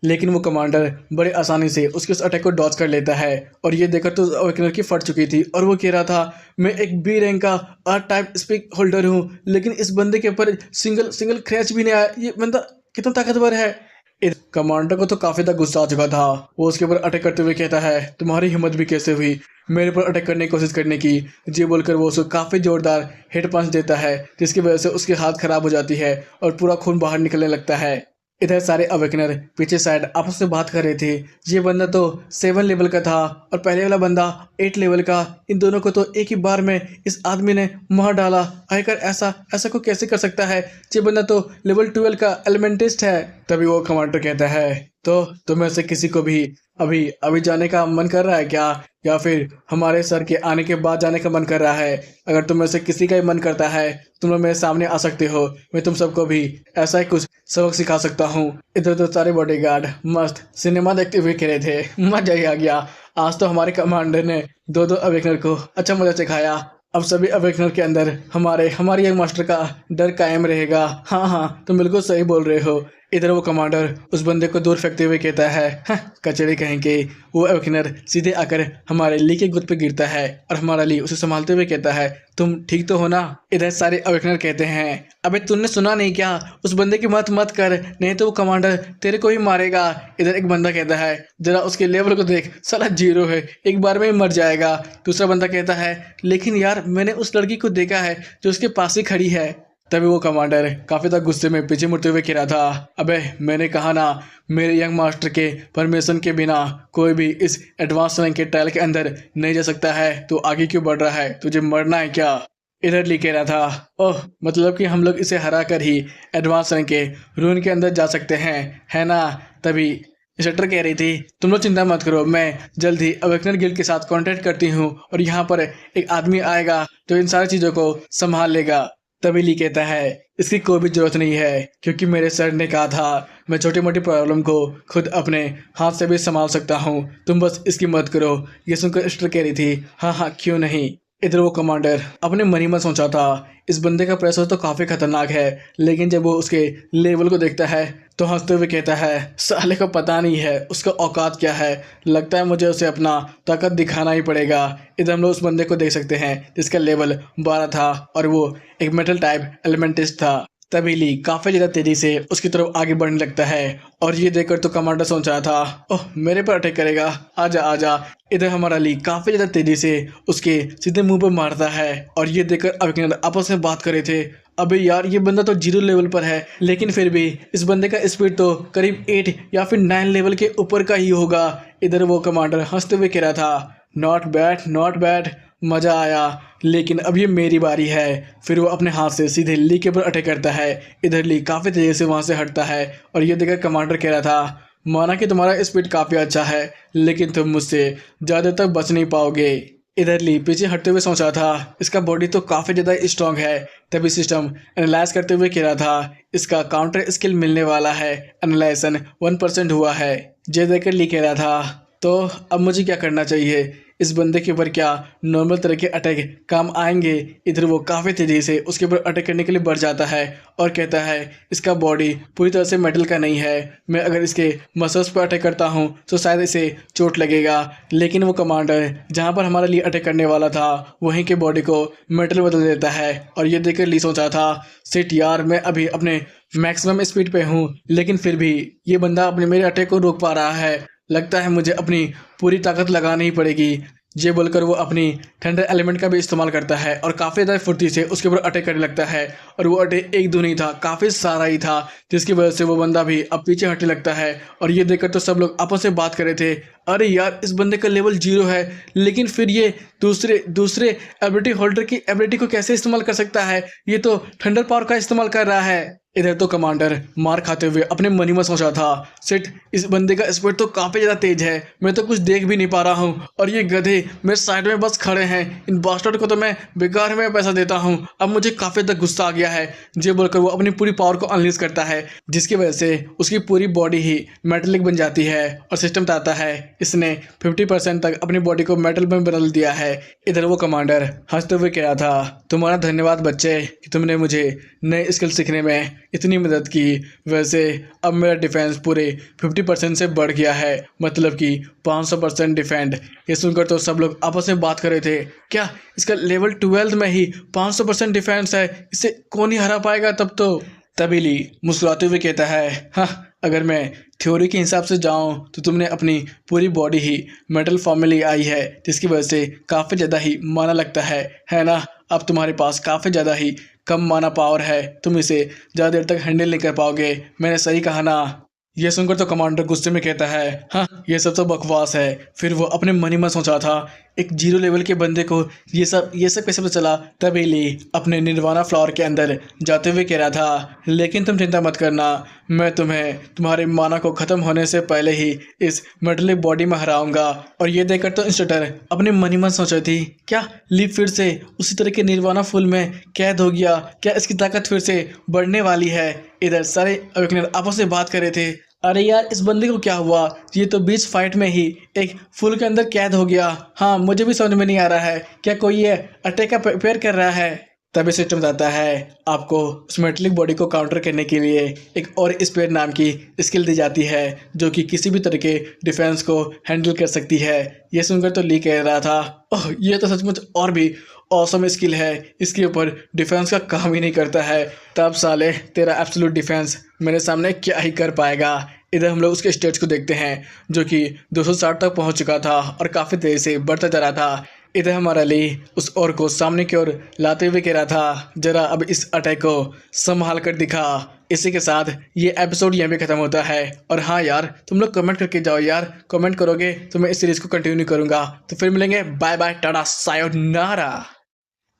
लेकिन वो कमांडर बड़े आसानी से उसके उस अटैक को डॉज कर लेता है। और ये देखकर तो अवेकनर की फट चुकी थी और वो कह रहा था, मैं एक बी रैंक का आर टाइप स्पीक होल्डर हूँ, लेकिन इस बंदे के ऊपर सिंगल क्रैच भी नहीं आया, ये बंदा कितना ताकतवर है। इस कमांडर को तो काफी तक गुस्सा आ चुका था, वो उसके ऊपर अटैक करते हुए कहता है, तुम्हारी हिम्मत भी कैसे हुई मेरे पर अटैक करने की कोशिश करने की? जी बोलकर वो उसको काफ़ी जोरदार हेड पंच देता है, जिसकी वजह से उसके हाथ खराब हो जाती है और पूरा खून बाहर निकलने लगता है। इधर सारे अवेकनर पीछे साइड आपस में बात कर रहे थे, ये बंदा तो 7 लेवल का था और पहले वाला बंदा 8 लेवल का, इन दोनों को तो एक ही बार में इस आदमी ने मार डाला, आखिर ऐसा ऐसा को कैसे कर सकता है? ये बंदा तो लेवल 12 का एलिमेंटिस्ट है। तभी वो कमांडर कहता है, तो तुम्हें से किसी को भी अभी अभी जाने का मन कर रहा है क्या, या फिर हमारे सर के आने के बाद जाने का मन कर रहा है? अगर तुम में से किसी का ही मन करता है तुम लोग मेरे सामने आ सकते हो, मैं तुम सबको भी ऐसा ही कुछ सबक सिखा सकता हूँ। इधर तो सारे बॉडीगार्ड मस्त सिनेमा देखते हुए कह रहे थे, मजा ही आ गया, आज तो हमारे कमांडर ने दो अवेकनर को अच्छा मजा सिखाया, अब सभी अवेकनर के अंदर हमारी यंग मास्टर का डर कायम रहेगा। हाँ हाँ तुम बिल्कुल सही बोल रहे हो। इधर वो कमांडर उस बंदे को दूर फेंकते हुए कहता है, कचड़े कहेंगे। वो अवेकनर सीधे आकर हमारे ली के गुद पे गिरता है और हमारा ली उसे संभालते हुए कहता है, तुम ठीक तो हो ना? इधर सारे अवेकनर कहते हैं, अबे तूने सुना नहीं क्या, उस बंदे की मत कर, नहीं तो वो कमांडर तेरे को ही मारेगा। इधर एक बंदा कहता है, जरा उसके लेवल को देख, साला 0 है, एक बार में ही मर जाएगा। दूसरा बंदा कहता है, लेकिन यार मैंने उस लड़की को देखा है जो उसके पास ही खड़ी है। तभी वो कमांडर काफी ज्यादा गुस्से में पीछे मुड़ते हुए कह रहा था, अबे मैंने कहा ना, मेरे यंग मास्टर के परमिशन के बिना कोई भी इस एडवांस रैंक के ट्रायल के अंदर नहीं जा सकता है। तो आगे क्यों बढ़ रहा है, तुझे मरना है क्या? इधर लिख कह रहा था, ओह मतलब कि हम लोग इसे हरा कर ही एडवांस रैंक के रून के अंदर जा सकते हैं, है ना? तभी शटर कह रही थी, तुम लोग चिंता मत करो, मैं जल्द ही अवेकनर गिल्ड के साथ कांटेक्ट करती हूँ और यहाँ पर एक आदमी आएगा जो इन सारी चीज़ों को संभाल लेगा। तभी ली कहता है, इसकी कोई भी जरूरत नहीं है, क्योंकि मेरे सर ने कहा था मैं छोटी मोटी प्रॉब्लम को खुद अपने हाथ से भी संभाल सकता हूँ, तुम बस इसकी मदद करो। ये सुनकर स्टर कह रही थी, हाँ हाँ क्यों नहीं। इधर वो कमांडर अपने मन ही में सोचा था, इस बंदे का प्रेशर तो काफ़ी खतरनाक है, लेकिन जब वो उसके लेवल को देखता है तो हंसते हुए कहता है, साले को पता नहीं है उसका औकात क्या है, लगता है मुझे उसे अपना ताकत दिखाना ही पड़ेगा। इधर हम लोग उस बंदे को देख सकते हैं जिसका लेवल 12 था और वो एक मेटल टाइप एलिमेंटिस्ट था। तभी ली काफ़ी ज़्यादा तेज़ी से उसकी तरफ आगे बढ़ने लगता है और ये देखकर तो कमांडर सोच रहा था, ओह मेरे पर अटैक करेगा, आजा आजा। इधर हमारा ली काफ़ी ज़्यादा तेज़ी से उसके सीधे मुंह पर मारता है और ये देखकर अवेकनर आपस में बात कर रहे थे, अबे यार ये बंदा तो 0 लेवल पर है, लेकिन फिर भी इस बंदे का स्पीड तो करीब 8 या फिर 9 लेवल के ऊपर का ही होगा। इधर वो कमांडर हंसते हुए कह रहा था, नॉट बैड नॉट बैड, मज़ा आया, लेकिन अब ये मेरी बारी है। फिर वो अपने हाथ से सीधे ली के ऊपर अटैक करता है। इधर ली काफ़ी तेज़ी से वहाँ से हटता है और ये देखकर कमांडर कह रहा था, माना कि तुम्हारा स्पीड काफ़ी अच्छा है, लेकिन तुम मुझसे ज़्यादा तक बच नहीं पाओगे। इधर ली पीछे हटते हुए सोचा था, इसका बॉडी तो काफ़ी ज़्यादा स्ट्रांग है। तभी सिस्टम एनालाइज करते हुए कह रहा था, इसका काउंटर स्किल मिलने वाला है, एनालाइजेशन 1% हुआ है। जे देखकर ली कह रहा था, तो अब मुझे क्या करना चाहिए, इस बंदे के ऊपर क्या नॉर्मल तरह के अटैक काम आएंगे? इधर वो काफ़ी तेज़ी से उसके ऊपर अटैक करने के लिए बढ़ जाता है और कहता है, इसका बॉडी पूरी तरह से मेटल का नहीं है, मैं अगर इसके मसल्स पर अटैक करता हूँ तो शायद इसे चोट लगेगा। लेकिन वो कमांडर जहाँ पर हमारे लिए अटैक करने वाला था वहीं के बॉडी को मेटल बदल देता है और ये देखकर ली सोचा था, सिट यार मैं अभी अपने मैक्सिमम स्पीड पे हूँ, लेकिन फिर भी ये बंदा अपने मेरे अटैक को रोक पा रहा है, लगता है मुझे अपनी पूरी ताकत लगानी ही पड़ेगी। ये बोलकर वो अपनी थंडर एलिमेंट का भी इस्तेमाल करता है और काफ़ी ज़्यादा फुर्ती से उसके ऊपर अटैक करने लगता है और वो अटैक एक दो नहीं था, काफ़ी सारा ही था, जिसकी वजह से वो बंदा भी अब पीछे हटने लगता है। और ये देखकर तो सब लोग आपस में बात कर रहे थे, अरे यार इस बंदे का लेवल 0 है, लेकिन फिर ये दूसरे एबिलिटी होल्डर की एबिलिटी को कैसे इस्तेमाल कर सकता है, ये तो थंडर पावर का इस्तेमाल कर रहा है। इधर तो कमांडर मार खाते हुए अपने मन ही में सोचा था, सेठ इस बंदे का स्पीड तो काफ़ी ज़्यादा तेज है, मैं तो कुछ देख भी नहीं पा रहा हूँ और ये गधे मेरे साइड में बस खड़े हैं, इन बास्टर्ड को तो मैं बेकार में पैसा देता हूँ। अब मुझे काफ़ी ज़्यादा गुस्सा आ गया है। ये बोलकर वो अपनी पूरी पावर को अनलीज करता है, जिसकी वजह से उसकी पूरी बॉडी ही मेटलिक बन जाती है और सिस्टम बताता है इसने 50% तक अपनी बॉडी को मेटल में बदल दिया है। इधर वो कमांडर हंसते हुए कह रहा था, तुम्हारा धन्यवाद बच्चे कि तुमने मुझे नए स्किल सीखने में इतनी मदद की। वैसे अब मेरा डिफेंस पूरे 50% से बढ़ गया है, मतलब कि 500% डिफेंड। ये सुनकर तो सब लोग आपस में बात कर रहे थे, क्या इसका लेवल 12 में ही 500% डिफेंस है, इसे कौन ही हरा पाएगा तब तो। तभी ली मुस्कुराते हुए कहता है, हाँ अगर मैं थ्योरी के हिसाब से जाऊं तो तुमने अपनी पूरी बॉडी ही मेटल फॉर्म में ले आई है, जिसकी वजह से काफ़ी ज़्यादा ही माना लगता है ना? अब तुम्हारे पास काफ़ी ज़्यादा ही कम माना पावर है, तुम इसे ज़्यादा देर तक हैंडल नहीं कर पाओगे, मैंने सही कहा ना? ये सुनकर तो कमांडर गुस्से में कहता है, हाँ ये सब तो बकवास है। फिर वो अपने मन ही में सोचा था, एक 0 लेवल के बंदे को ये सब कैसे पता चला? तभी ली अपने निर्वाणा फ्लावर के अंदर जाते हुए कह रहा था, लेकिन तुम चिंता मत करना, मैं तुम्हें तुम्हारे माना को ख़त्म होने से पहले ही इस मेटलिक बॉडी में हराऊंगा। और ये देखकर तो इंस्ट्रक्टर अपने मन ही में सोच रही थी, क्या ली फिर से उसी तरह के निर्वाणा फूल में कैद हो गया, क्या इसकी ताकत फिर से बढ़ने वाली है? इधर सारे अवेकनर आपस में बात कर रहे थे, अरे यार इस बंदे को क्या हुआ, ये तो बीच फाइट में ही एक फूल के अंदर कैद हो गया। हाँ मुझे भी समझ में नहीं आ रहा है, क्या कोई ये अटैक का प्रिपेयर कर रहा है? तभी सिस्टम बताता है आपको उस मेटलिक बॉडी को काउंटर करने के लिए एक और स्पेयर नाम की स्किल दी जाती है, जो कि किसी भी तरह के डिफेंस को हैंडल कर सकती है। ये सुनकर तो ली कह रहा था, ओह ये तो सचमुच और भी ऑसम स्किल है, इसके ऊपर डिफेंस का काम ही नहीं करता है, तब साले तेरा एब्सोल्यूट डिफेंस मेरे सामने क्या ही कर पाएगा। इधर हम लोग उसके स्टेज को देखते हैं जो कि 260 तक पहुंच चुका था और काफ़ी तेज़ी से बढ़ता जा रहा था। इधर हमारा अली उस और को सामने की ओर लाते हुए कह रहा था, जरा अब इस अटैक को संभाल कर दिखा। इसी के साथ ये एपिसोड यहाँ पे खत्म होता है। और हाँ यार, तुम लोग कमेंट करके जाओ यार, कमेंट करोगे तो मैं इस सीरीज को कंटिन्यू करूंगा। तो फिर मिलेंगे, bye bye, tata, sayonara.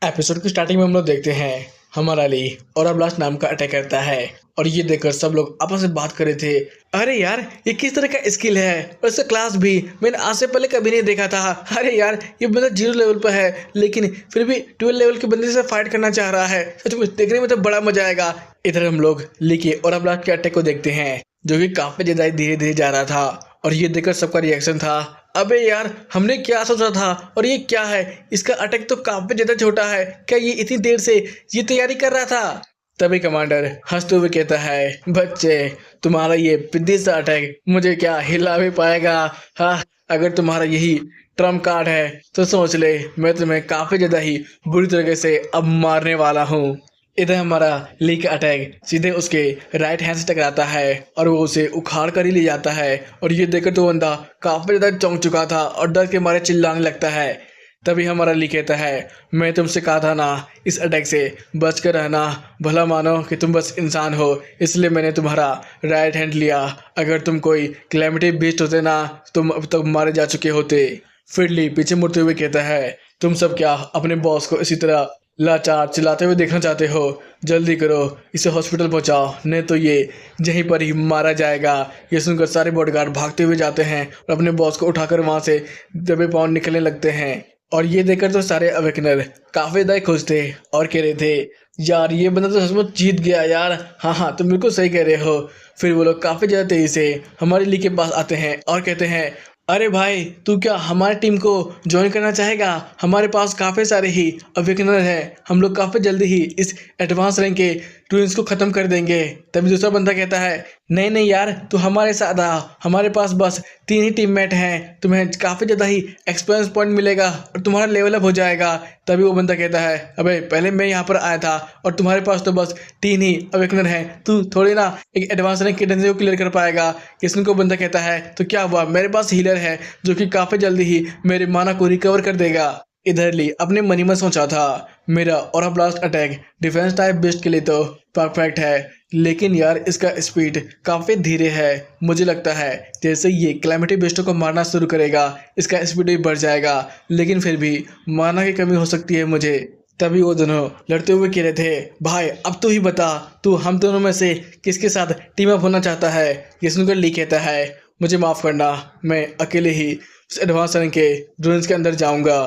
Episode की स्टार्टिंग में हम लोग देखते हैं हमारा अली और अभिलाष नाम का अटैक करता है। और ये देखकर सब लोग आपस में बात कर रहे थे, अरे यार ये किस तरह का स्किल है, और इसका क्लास भी मैंने आज से पहले कभी नहीं देखा था। अरे यार ये बंदा 0 लेवल पर है, लेकिन फिर भी 12 लेवल के बंदे से फाइट करना चाह रहा है। सच में देखने में तो बड़ा मजा आएगा। इधर हम लोग लिके और अभिलाष के अटैक को देखते हैं, जो कि काफी ज्यादा धीरे धीरे जा रहा था। और ये देखकर सबका रिएक्शन था, अबे यार हमने क्या सोचा था, और ये क्या है, इसका अटैक तो काफी ज्यादा छोटा है, क्या ये इतनी देर से ये तैयारी कर रहा था। तभी कमांडर हंसते हुए कहता है, बच्चे तुम्हारा ये पिद्दी सा अटैक मुझे क्या हिला भी पाएगा। हाँ, अगर तुम्हारा यही ट्रम्प कार्ड है तो सोच ले, मैं तुम्हें काफी ज्यादा ही बुरी तरीके से अब मारने वाला हूँ। इधर हमारा ली का अटैक सीधे उसके राइट हैंड से टकराता है और वो उसे उखाड़ कर ही ले जाता है। और ये देखकर तो बंदा काफी ज्यादा चौंक चुका था और डर के मारे चिल्लाने लगता है। तभी हमारा ली कहता है, मैं तुमसे कहा था ना इस अटैक से बच कर रहना, भला मानो कि तुम बस इंसान हो, इसलिए मैंने तुम्हारा राइट हैंड लिया। अगर तुम कोई क्लैमिटी बीस्ट होते ना, तुम अब तक मारे जा चुके होते। फिर ली पीछे मुड़ते हुए कहता है, तुम सब क्या अपने बॉस को इसी तरह लाचार चिल्लाते हुए देखना चाहते हो? जल्दी करो, इसे हॉस्पिटल पहुंचाओ, नहीं तो ये यहीं पर ही मारा जाएगा। ये सुनकर सारे बॉडीगार्ड भागते हुए जाते हैं और अपने बॉस को उठाकर वहां से दबे पांव निकलने लगते हैं। और ये देखकर तो सारे अवेकनर काफी ज्यादा खुश थे और कह रहे थे, यार ये बंदा तो सचमुच जीत गया यार। हाँ हाँ, तुम बिल्कुल सही कह रहे हो। फिर वो लोग काफी ज्यादा तेजी से हमारे ली के पास आते हैं और कहते हैं, अरे भाई तू क्या हमारी टीम को ज्वाइन करना चाहेगा? हमारे पास काफ़ी सारे ही अवेकनर हैं, हम लोग काफ़ी जल्दी ही इस एडवांस रैंक के ट्विंस को ख़त्म कर देंगे। तभी दूसरा बंदा कहता है, नहीं नहीं यार तू हमारे साथ आ, हमारे पास बस 3 ही टीममेट हैं, तुम्हें काफ़ी ज़्यादा ही एक्सपीरियंस पॉइंट मिलेगा और तुम्हारा लेवल अप हो जाएगा। तभी वो बंदा कहता है, अबे पहले मैं यहाँ पर आया था और तुम्हारे पास तो बस 3 ही अवेकनर हैं, तू थोड़ी ना एक एडवांस रैंक के को क्लियर कर पाएगा। किसन को बंदा कहता है, तो क्या हुआ, मेरे पास हीलर है जो कि काफ़ी जल्दी ही मेरे माना को रिकवर कर देगा। इधर ली अपने मन में सोचा था, मेरा और blast attack defence type best के लिए तो परफेक्ट है, लेकिन यार इसका स्पीड काफ़ी धीरे है। मुझे लगता है जैसे ये क्लैमिटी बेस्टों को मारना शुरू करेगा इसका स्पीड भी बढ़ जाएगा, लेकिन फिर भी माना की कमी हो सकती है मुझे। तभी वो दोनों लड़ते हुए कह रहे थे, भाई अब तू ही बता, तू हम दोनों में से किसके साथ टीम अप होना चाहता है? ये सुनकर ली कहता है, मुझे माफ़ करना, मैं अकेले ही उस एडवांस रैंक के ड्रोन्स के अंदर जाऊंगा।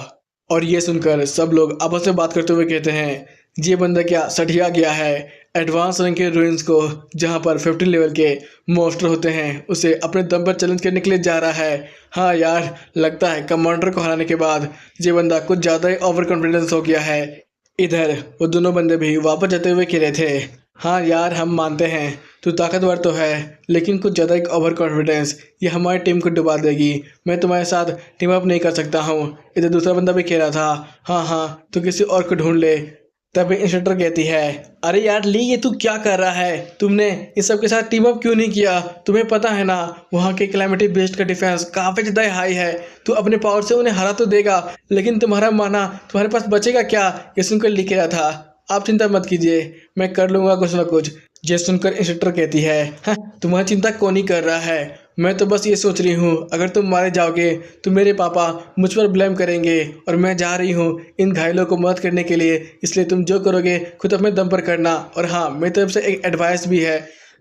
और ये सुनकर सब लोग आपस में बात करते हुए कहते हैं, ये बंदा क्या सठिया गया है, एडवांस रैंक के रूइंस को जहाँ पर 15 लेवल के मोस्टर होते हैं उसे अपने दम पर चैलेंज करने के लिए जा रहा है। हाँ यार, लगता है कमांडर को हराने के बाद ये बंदा कुछ ज़्यादा ही ओवर कॉन्फिडेंस हो गया है। इधर वो दोनों बंदे भी वापस जाते हुए कह रहे थे, हाँ यार हम मानते हैं तू ताकतवर तो है, लेकिन कुछ ज़्यादा एक ओवर कॉन्फिडेंस ये हमारी टीम को डुबा देगी। मैं तुम्हारे साथ टीम अप नहीं कर सकता हूँ। इधर दूसरा बंदा भी कह रहा था, हाँ हाँ तो किसी और को ढूंढ ले। तभी इंस्ट्रक्टर कहती है, अरे यार ली ये तू क्या कर रहा है, तुमने इस सब के साथ टीम अप क्यों नहीं किया? तुम्हें पता है ना वहाँ के क्लाइमेटी बेस्ड का डिफेंस काफ़ी ज़्यादा हाई है, तू अपने पावर से उन्हें हरा तो देगा, लेकिन तुम्हारा माना तुम्हारे पास बचेगा क्या? ये सुनकर लिख रहा था, आप चिंता मत कीजिए, मैं कर लूँगा कुछ ना कुछ। ये सुनकर इंस्ट्रक्टर कहती है, हाँ तुम्हारी चिंता कौन ही कर रहा है, मैं तो बस ये सोच रही हूँ अगर तुम मारे जाओगे तो मेरे पापा मुझ पर ब्लेम करेंगे, और मैं जा रही हूँ इन घायलों को मदद करने के लिए, इसलिए तुम जो करोगे खुद अपने दम पर करना। और हाँ, मेरी तरफ से एक एडवाइस भी है,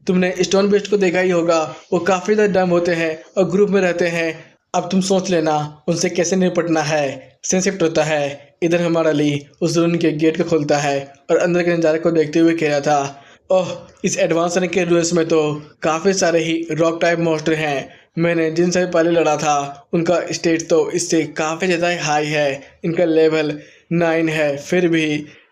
तुमने स्टोन बेस्ट को देखा ही होगा, वो काफ़ी ज़्यादा डम होते हैं और ग्रुप में रहते हैं। अब तुम सोच लेना उनसे कैसे निपटना है। सेंसिप्ट होता है। इधर हमारा ली उस रूम के गेट को खोलता है और अंदर के नज़ारे को देखते हुए कह रहा था, ओह इस एडवांस रैंक के रूल्स में तो काफ़ी सारे ही रॉक टाइप मॉन्स्टर हैं, मैंने जिनसे पहले लड़ा था उनका स्टेट तो इससे काफ़ी ज़्यादा हाई है, इनका लेवल 9 है। फिर भी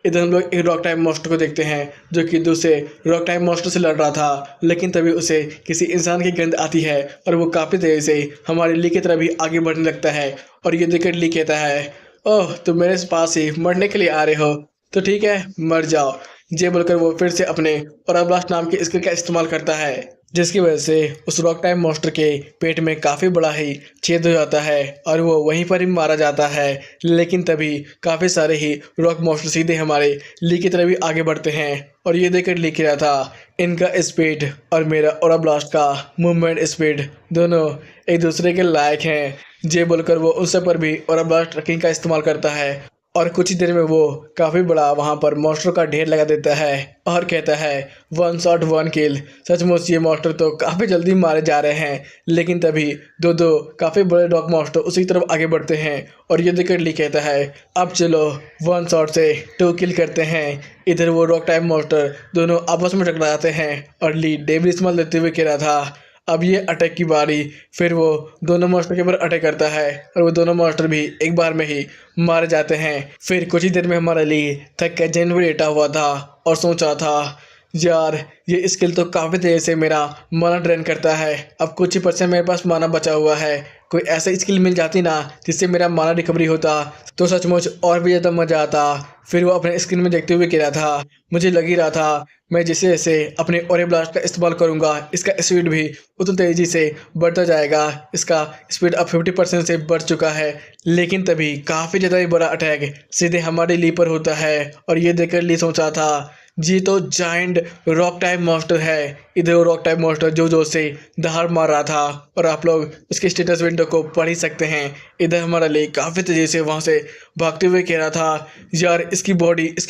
इधर हम लोग एक रॉक टाइप मॉन्स्टर को देखते हैं जो कि दूसरे रॉक टाइप मॉन्स्टर से लड़ रहा था, लेकिन तभी उसे किसी इंसान की गंध आती है और वो काफ़ी तेज़ी से हमारे ली की तरफ भी आगे बढ़ने लगता है। और ये देखकर ली कहता है, ओह तुम मेरे पास ही मरने के लिए आ रहे हो, तो ठीक है मर जाओ। ये बोलकर वो फिर से अपने और ब्लास्ट नाम के स्किल का इस्तेमाल करता है। जिसकी वजह से उस रॉक टाइप मॉन्स्टर के पेट में काफ़ी बड़ा ही छेद हो जाता है और वो वहीं पर ही मारा जाता है। लेकिन तभी काफ़ी सारे ही रॉक मॉन्स्टर सीधे हमारे ली की तरफ ही आगे बढ़ते हैं और ये देखकर ली कह रहा था, इनका स्पीड और मेरा ओरा ब्लास्ट का मूवमेंट स्पीड दोनों एक दूसरे के लायक हैं। ये बोलकर वो उस पर भी ओरा ब्लास्ट ट्रकिंग का इस्तेमाल करता है और कुछ ही देर में वो काफ़ी बड़ा वहाँ पर मॉन्स्टर का ढेर लगा देता है और कहता है, वन शॉट वन किल। सचमुच ये मॉन्स्टर तो काफ़ी जल्दी मारे जा रहे हैं। लेकिन तभी दो दो काफ़ी बड़े डॉग मॉन्स्टर उसी तरफ आगे बढ़ते हैं और ये देखकर ली कहता है, अब चलो वन शॉट से टू किल करते हैं। इधर वो रॉक टाइप मॉन्स्टर दोनों आपस में टकराते हैं और ली डेविल इस्तेमाल देते हुए कह रहा था, अब ये अटैक की बारी। फिर वो दोनों मॉन्स्टर के ऊपर अटैक करता है और वो दोनों मॉन्स्टर भी एक बार में ही मारे जाते हैं। फिर कुछ ही देर में हमारा ली थक के जमीन पर लेटा हुआ था और सोच रहा था, यार ये स्किल तो काफ़ी तेज़ी से मेरा माना ड्रेन करता है। अब कुछ ही परसेंट मेरे पास माना बचा हुआ है। कोई ऐसा स्किल मिल जाती ना जिससे मेरा माना रिकवरी होता तो सचमुच और भी ज़्यादा मज़ा आता। फिर वो अपने स्क्रीन में देखते हुए कह रहा था, मुझे लग ही रहा था मैं जैसे जैसे अपने ओरे ब्लास्ट का इस्तेमाल करूंगा इसका स्पीड भी उतनी तेज़ी से बढ़ता जाएगा। इसका स्पीड अब 50% से बढ़ चुका है। लेकिन तभी काफ़ी ज़्यादा ही बड़ा अटैक सीधे हमारे ली पर होता है और ये देखकर ली सोचा था, जी तो जाइंट रॉक टाइप मॉन्स्टर है। इधर वो रॉक टाइप मॉन्स्टर जो जो से दहाड़ मार रहा था और आप लोग उसके स्टेटस विंडो को पढ़ ही सकते हैं। इधर हमारा ले काफ़ी तेज़ी से वहाँ से भागते हुए कह रहा था, यार इसकी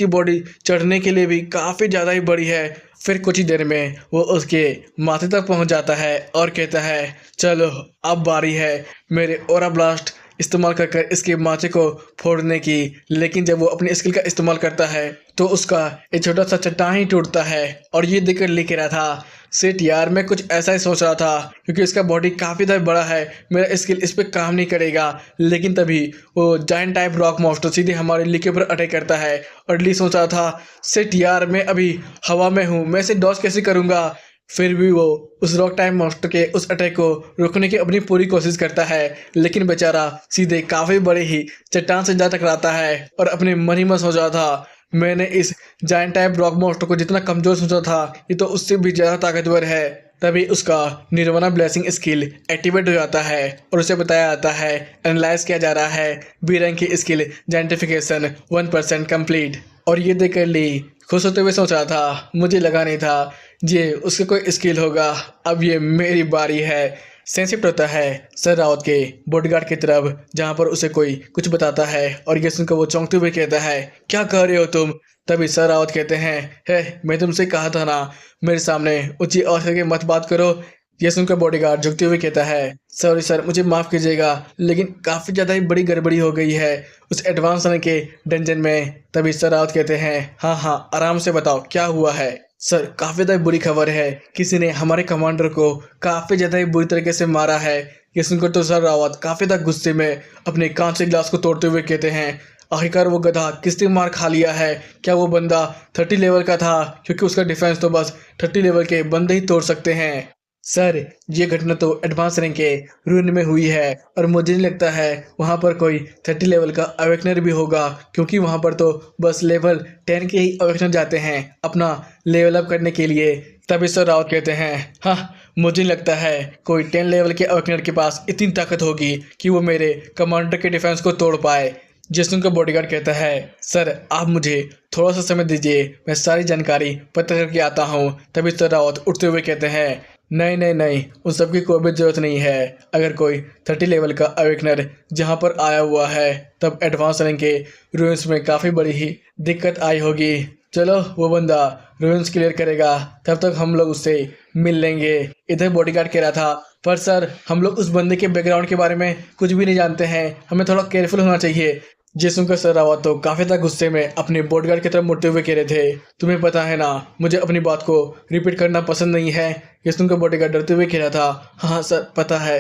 बॉडी चढ़ने के लिए भी काफ़ी ज़्यादा ही बड़ी है। फिर कुछ ही देर में वो उसके माथे तक पहुँच जाता है और कहता है, चलो अब बारी है मेरे ओरा ब्लास्ट इस्तेमाल कर कर इसके माथे को फोड़ने की। लेकिन जब वो अपनी स्किल का इस्तेमाल करता है तो उसका एक छोटा सा चट्टान ही टूटता है और ये देखकर लिख रहा था, सेट यार मैं कुछ ऐसा ही सोच रहा था क्योंकि इसका बॉडी काफ़ी ज़्यादा बड़ा है, मेरा स्किल इस पर काम नहीं करेगा। लेकिन तभी वो जायंट टाइप रॉक मॉन्स्टर सीधे हमारे ली के ऊपर अटैक करता है और ली सोच रहा था, सेट यार मैं अभी हवा में हूँ, मैं इसे डॉज कैसे करूँगा। फिर भी वो उस रॉक टाइम मॉन्स्टर के उस अटैक को रोकने की अपनी पूरी कोशिश करता है। लेकिन बेचारा सीधे काफ़ी बड़े ही चट्टान से जा टकराता है और अपने मन ही में सोचा था, मैंने इस जायंट टाइप रॉक मॉन्स्टर को जितना कमज़ोर सोचा था ये तो उससे भी ज़्यादा ताकतवर है। तभी उसका निर्वाणा ब्लेसिंग स्किल एक्टिवेट हो जाता है और उसे बताया जाता है, एनालाइज किया जा रहा है, बी रैंक की स्किल जाइंटिफिकेशन 1% कंप्लीट। और ये देखकर ली खुश होते हुए सोच रहा था, मुझे लगा नहीं था ये उसके कोई स्किल होगा, अब ये मेरी बारी है। सेंसिप्ट होता है सर रावत के बॉडीगार्ड की तरफ जहाँ पर उसे कोई कुछ बताता है और ये सुनकर वो चौंकते हुए कहता है, क्या कर रहे हो तुम। तभी सर रावत कहते हैं, है मैं तुमसे कहा था ना मेरे सामने ऊंची आवाज करके मत बात करो। ये सुनकर बॉडीगार्ड झुकते हुए कहता है, सॉरी सर मुझे माफ़ कीजिएगा लेकिन काफ़ी ज़्यादा ही बड़ी गड़बड़ी हो गई है उस एडवांस वाले के डंजन में। तभी सर रावत कहते हैं, हाँ हाँ आराम से बताओ क्या हुआ है। सर काफ़ी ज़्यादा बुरी खबर है, किसी ने हमारे कमांडर को काफ़ी ज़्यादा ही बुरी तरीके से मारा है। ये सुनकर तो सर रावत काफ़ी ज़्यादा गुस्से में अपने कांच के ग्लास को तोड़ते हुए कहते हैं, आखिरकार वो गधा किसने मार खा लिया है। क्या वो बंदा 30 लेवल का था, क्योंकि उसका डिफेंस तो बस 30 लेवल के बंदे ही तोड़ सकते हैं। सर ये घटना तो एडवांस रैंक के रूइन में हुई है और मुझे नहीं लगता है वहाँ पर कोई 30 लेवल का अवेकनर भी होगा, क्योंकि वहाँ पर तो बस लेवल 10 के ही अवेकनर जाते हैं अपना लेवल अप करने के लिए। तभी सर रावत कहते हैं, हाँ मुझे नहीं लगता है कोई 10 लेवल के अवेकनर के पास इतनी ताकत होगी कि वो मेरे कमांडर के डिफेंस को तोड़ पाए। जिसम का बॉडीगार्ड कहता है, सर आप मुझे थोड़ा सा समय दीजिए, मैं सारी जानकारी पता करके आता हूँ। तभी सर रावत उठते हुए कहते हैं, नहीं नहीं नहीं उन सब की कोई भी ज़रूरत नहीं है। अगर कोई 30 लेवल का अवेकनर जहाँ पर आया हुआ है तब एडवांस रैंक के रूइंस में काफ़ी बड़ी ही दिक्कत आई होगी। चलो वो बंदा रूइंस क्लियर करेगा, तब तक हम लोग उससे मिल लेंगे। इधर बॉडीगार्ड कह रहा था, पर सर हम लोग उस बंदे के बैकग्राउंड के बारे में कुछ भी नहीं जानते हैं, हमें थोड़ा केयरफुल होना चाहिए। ये सुनकर सर रावत तो काफ़ी ज़्यादा गुस्से में अपने बॉडीगार्ड की तरफ मुड़ते हुए कह रहे थे, तुम्हें पता है ना मुझे अपनी बात को रिपीट करना पसंद नहीं है। ये सुनकर बॉडीगार्ड डरते हुए कह रहा था, हाँ सर पता है।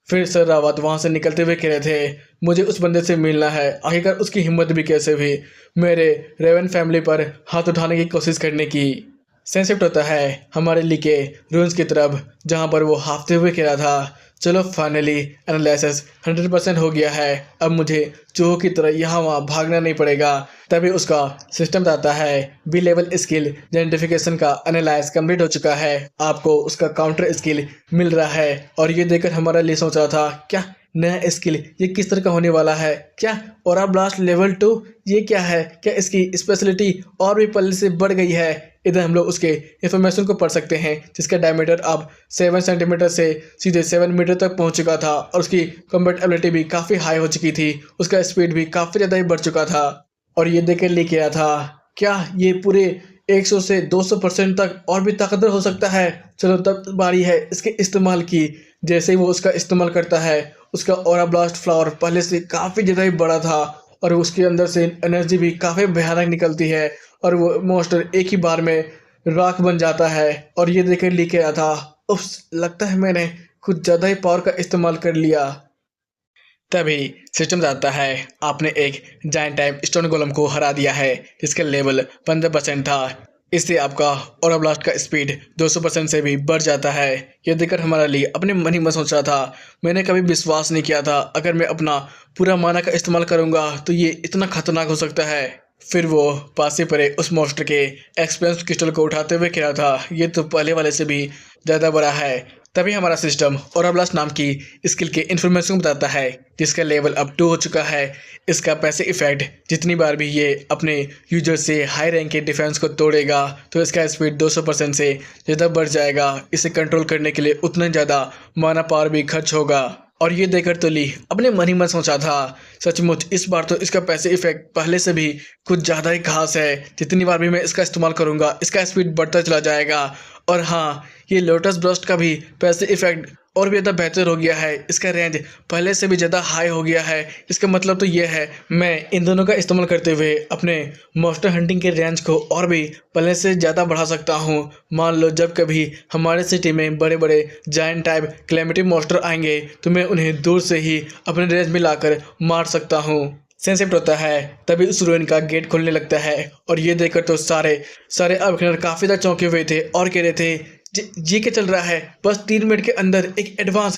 फिर सर रावत वहाँ से निकलते हुए कह रहे थे, मुझे उस बंदे से मिलना है, आखिरकार उसकी हिम्मत भी कैसे हुई मेरे रेवन फैमिली पर हाथ उठाने की कोशिश करने की। सेंसिप्ट होता है हमारे ली के रूइंस की तरफ जहाँ पर वो हाँफते हुए कह रहा था, चलो फाइनली एनालिसिस 100% हो गया है। अब मुझे चूहों की तरह यहाँ वहाँ भागना नहीं पड़ेगा। तभी उसका सिस्टम बताता है बी लेवल स्किल जेंटिफिकेशन का एनालाइज कंप्लीट हो चुका है। आपको उसका काउंटर स्किल मिल रहा है। और ये देखकर हमारा लिए सोच रहा था क्या नया स्किल ये किस तरह का होने वाला है। क्या ऑरा ब्लास्ट लेवल 2 ये क्या है। क्या इसकी स्पेशलिटी और भी पहले से बढ़ गई है। इधर हम लोग उसके इंफॉर्मेशन को पढ़ सकते हैं जिसका डायमीटर अब 7 सेंटीमीटर से सीधे 7 मीटर तक पहुंच चुका था और उसकी कॉम्बैट एबिलिटी भी काफ़ी हाई हो चुकी थी। उसका स्पीड भी काफ़ी ज़्यादा ही बढ़ चुका था। और ये देख कर लेके आया था क्या ये पूरे 100 से 200% तक और भी ताकतवर हो सकता है। चलो तब बारी है इसके इस्तेमाल की। जैसे ही वो उसका इस्तेमाल करता है उसका ऑरा ब्लास्ट फ्लावर पहले से काफ़ी ज़्यादा ही बड़ा था और उसके अंदर से एनर्जी भी काफ़ी भयानक निकलती है और वो मॉन्स्टर एक ही बार में राख बन जाता है। और ये देखकर लेके आया था उफ्स लगता है मैंने कुछ ज़्यादा ही पावर का इस्तेमाल कर लिया। तभी सिस्टम बताता है आपने एक जायंट टाइप स्टोन गोलम को हरा दिया है जिसका लेवल 15% था। इससे आपका ऑरा ब्लास्ट का स्पीड 200% से भी बढ़ जाता है। यह देखकर हमारा लिए अपने मन ही में सोच रहा था मैंने कभी विश्वास नहीं किया था अगर मैं अपना पूरा माना का इस्तेमाल करूंगा तो ये इतना खतरनाक हो सकता है। फिर वो पास ही पड़े उस मॉन्स्टर के एक्सपेंस क्रिस्टल को उठाते हुए कह रहा था ये तो पहले वाले से भी ज़्यादा बड़ा है। तभी हमारा सिस्टम ऑरा ब्लास्ट नाम की स्किल के इन्फॉर्मेशन बताता है जिसका लेवल अब 2 हो चुका है। इसका पैसे इफेक्ट जितनी बार भी ये अपने यूजर से हाई रैंक के डिफेंस को तोड़ेगा तो इसका स्पीड 200% से ज़्यादा बढ़ जाएगा। इसे कंट्रोल करने के लिए उतना ज़्यादा माना पावर भी खर्च होगा। और ये देखकर तो ली अपने मन ही मन सोचा था सचमुच इस बार तो इसका पैसे इफेक्ट पहले से भी कुछ ज़्यादा ही खास है। जितनी बार भी मैं इसका इस्तेमाल करूँगा इसका स्पीड बढ़ता चला जाएगा। और हाँ ये लोटस ब्रस्ट का भी पैसे इफेक्ट और भी ज़्यादा बेहतर हो गया है। इसका रेंज पहले से भी ज़्यादा हाई हो गया है। इसका मतलब तो ये है मैं इन दोनों का इस्तेमाल करते हुए अपने मॉन्स्टर हंटिंग के रेंज को और भी पहले से ज़्यादा बढ़ा सकता हूँ। मान लो जब कभी हमारे सिटी में बड़े बड़े जायंट टाइप क्लेमिटी मॉन्स्टर आएंगे तो मैं उन्हें दूर से ही अपने रेंज में लाकर मार सकता हूँ। सेंसिप्ट होता है तभी उस रूइन का गेट खोलने लगता है और ये देखकर तो सारे अवेकनर काफ़ी ज़्यादा चौंके हुए थे और कह रहे थे ये क्या चल रहा है। बस 3 मिनट के अंदर एक एडवांस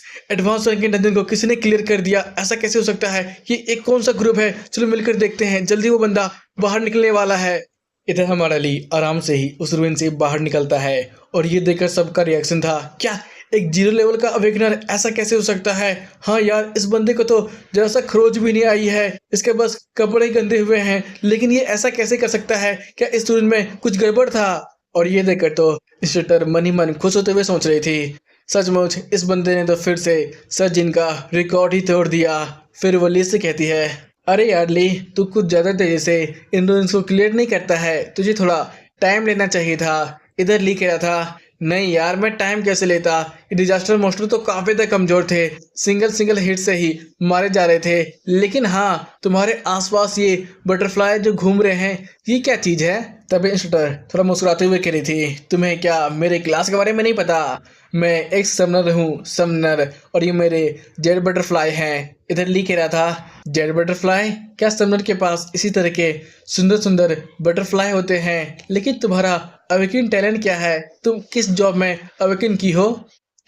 रैंक के डंजन को किसी ने क्लियर कर दिया। ऐसा कैसे हो सकता है। ये एक कौन सा ग्रुप है। चलो मिलकर देखते हैं जल्दी वो बंदा बाहर निकलने वाला है। इधर हमारा ली आराम से ही उस रूइन से बाहर निकलता है और ये देखकर सबका रिएक्शन था क्या एक 0 लेवल का अवेकनर ऐसा कैसे हो सकता है। हाँ यार इस बंदे को तो जरा सा खरोच भी नहीं आई है। इसके बस कपड़े ही गंदे हुए हैं लेकिन ये ऐसा कैसे कर सकता है। क्या इस रूइन में कुछ गड़बड़ था। और ये देखकर तो इंस्ट्रक्टर मन ही मन खुश होते हुए सोच रही थी सचमुच इस बंदे ने तो फिर से सर जिन का रिकॉर्ड ही तोड़ दिया। फिर वो ली से कहती है अरे यार ली तू कुछ ज़्यादा तेजी से इन रूइंस को क्लियर नहीं करता है। तुझे थोड़ा टाइम लेना चाहिए था। इधर ली कह रहा था नहीं यार मैं टाइम कैसे लेता। ये डिजास्टर मॉन्स्टर तो काफी ज़्यादा कमजोर थे। सिंगल हिट से ही मारे जा रहे थे। लेकिन हाँ तुम्हारे आसपास ये बटरफ्लाई जो घूम रहे हैं ये क्या चीज़ है। तभी इंस्ट्रक्टर थोड़ा मुस्कुराते हुए कह रही थी तुम्हें क्या मेरे क्लास के बारे में नहीं पता। मैं एक समनर हूँ समनर और ये मेरे जेड बटरफ्लाई हैं। इधर ली कह रहा था जेड बटरफ्लाई क्या समनर के पास इसी तरह के सुंदर बटरफ्लाई होते हैं। लेकिन तुम्हारा अवेकिन टैलेंट क्या है। तुम किस जॉब में अवेकिन की हो।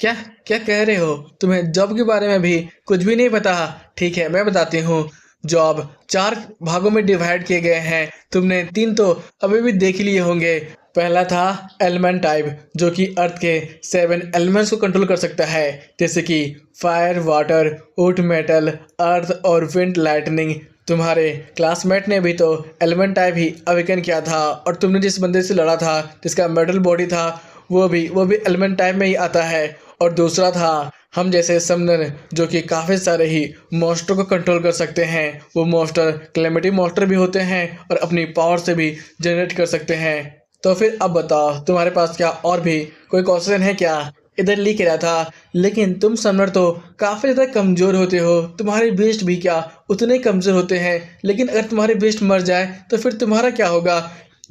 क्या क्या कह रहे हो। तुम्हें जॉब के बारे में भी कुछ भी नहीं पता। ठीक है मैं बताती हूँ। जॉब 4 भागों में डिवाइड किए गए हैं। तुमने 3 तो अभी भी देख लिए होंगे। पहला था एलिमेंट टाइप जो कि अर्थ के 7 एलिमेंट्स को कंट्रोल कर सकता है जैसे कि फायर वाटर वुड मेटल अर्थ और विंड लाइटनिंग। तुम्हारे क्लासमेट ने भी तो एलिमेंट टाइप ही अवेकन किया था और तुमने जिस बंदे से लड़ा था जिसका मेटल बॉडी था वो भी एलिमेंट टाइप में ही आता है। और दूसरा था हम जैसे समनर जो कि काफ़ी सारे ही मॉन्स्टर को कंट्रोल कर सकते हैं। वो मॉन्स्टर क्लेमिटी मॉन्स्टर भी होते हैं और अपनी पावर से भी जनरेट कर सकते हैं। तो फिर अब बताओ तुम्हारे पास क्या और भी कोई क्वेश्चन है क्या। इधर लिख रहा था लेकिन तुम समनर तो काफ़ी ज़्यादा कमज़ोर होते हो। तुम्हारे बेस्ट भी क्या उतने कमज़ोर होते हैं। लेकिन अगर तुम्हारे बेस्ट मर जाए तो फिर तुम्हारा क्या होगा।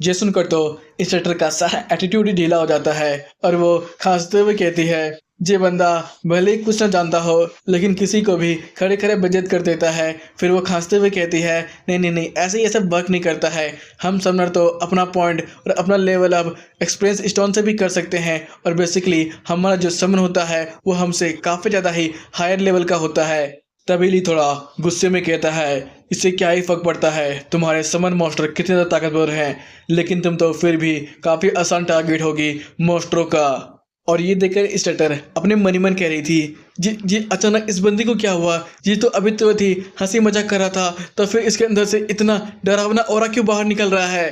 ये सुनकर तो इंस्ट्रक्टर का सारा एटीट्यूड ही ढीला हो जाता है और वो खांसते हुए कहती है ये बंदा भले ही कुछ ना जानता हो लेकिन किसी को भी खड़े खड़े बेइज्जत कर देता है। फिर वो खांसते हुए कहती है, नहीं नहीं नहीं, ऐसे ही ऐसा वर्क नहीं करता है। हम समनर तो अपना पॉइंट और अपना लेवल अब एक्सपीरियंस स्टोन से भी कर सकते हैं और बेसिकली हमारा जो समन होता है वो हमसे काफ़ी ज़्यादा ही हायर लेवल का होता है। तबीली थोड़ा गुस्से में कहता है, इससे क्या ही फर्क पड़ता है, तुम्हारे समन मॉन्स्टर कितने ज़्यादा ताकतवर हैं, लेकिन तुम तो फिर भी काफ़ी आसान टारगेट होगी मॉन्स्टरों का। और ये देखकर स्टेटर अपने मन ही मन कह रही थी, जी जी अचानक इस बंदी को क्या हुआ, ये तो अभी तो थी हंसी मजाक कर रहा था, तो फिर इसके अंदर से इतना डरावना ऑरा क्यों बाहर निकल रहा है।